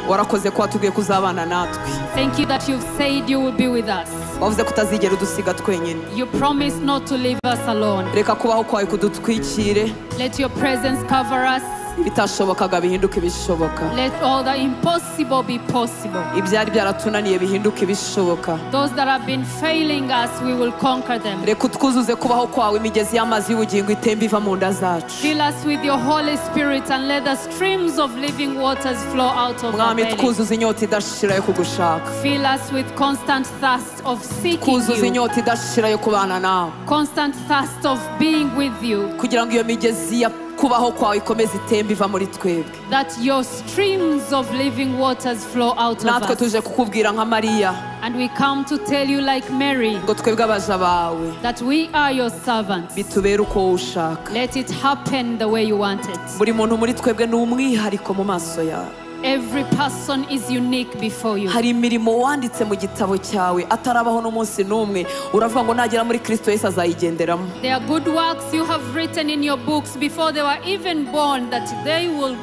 warakoze ko watubwiye kuzabana natwe. Thank you that you've said you will be with us. wavuze ko utazigera udusiga twenyine. You promise not to leave us alone. reka kubaho kwawe kudutwikire. Let your presence cover us. bitashobokaga bihinduke ibishoboka. Let all the impossible be possible. ibyari byaratunaniye bihinduke ibishoboka. Those that have been failing us, we will conquer them. reka utwuzuze kubaho kwawe imigezi y'amazi y'ubugingo itemba iva mu nda zacu. Fill us with your Holy Spirit and let the streams of living waters flow out of our mwami belly. twuzuza inyota idashira yo kugushaka. Fill us with constant thirst of seeking twuzuza you. inyota idashira yo kubana nawe. Constant thirst of being with you. kugira ngo iyo migezi ya kubaho kwawe ikomeze itemba iva muri twebwe. That your streams of living waters flow out of natwe us. tuje kukubwira nka mariya And we come to tell you like Mary ngo twebwe abaja bawe that we are your servants. bitubere uko wowe ushaka. Let it happen the way you want it. buri muntu muri twebwe ni umwihariko mu maso yawe. Every person is unique before you. hari imirimo wanditse mu gitabo cyawe atarabaho n'umunsi n'umwe uravuga ngo nagera muri Kristo Yesu azayigenderamo. There are good works you have written in your books before they were even born that they will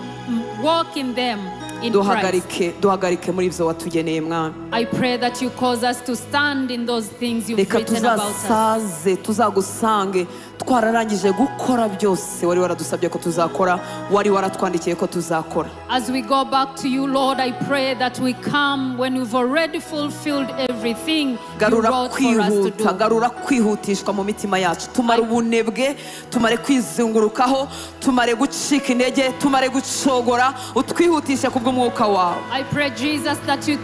walk in them in Christ. duhagarike muri ibyo watugeneye mwami. I pray that you cause us to stand in those things you've reka written about us. tuzasaze tuzagusange twararangije gukora byose wari waradusabye ko tuzakora wari waratwandikiye ko tuzakora. As we go back to you, Lord, I pray that we come when we've already fulfilled everything you garura wrote for us to kwihuta do. garura kwihutishwa mu mitima yacu tumare ubunebwe tumare kwizungurukaho tumare gucika intege tumare gucogora utwihutishe kubw'umwuka wawe. I pray, Jesus, that you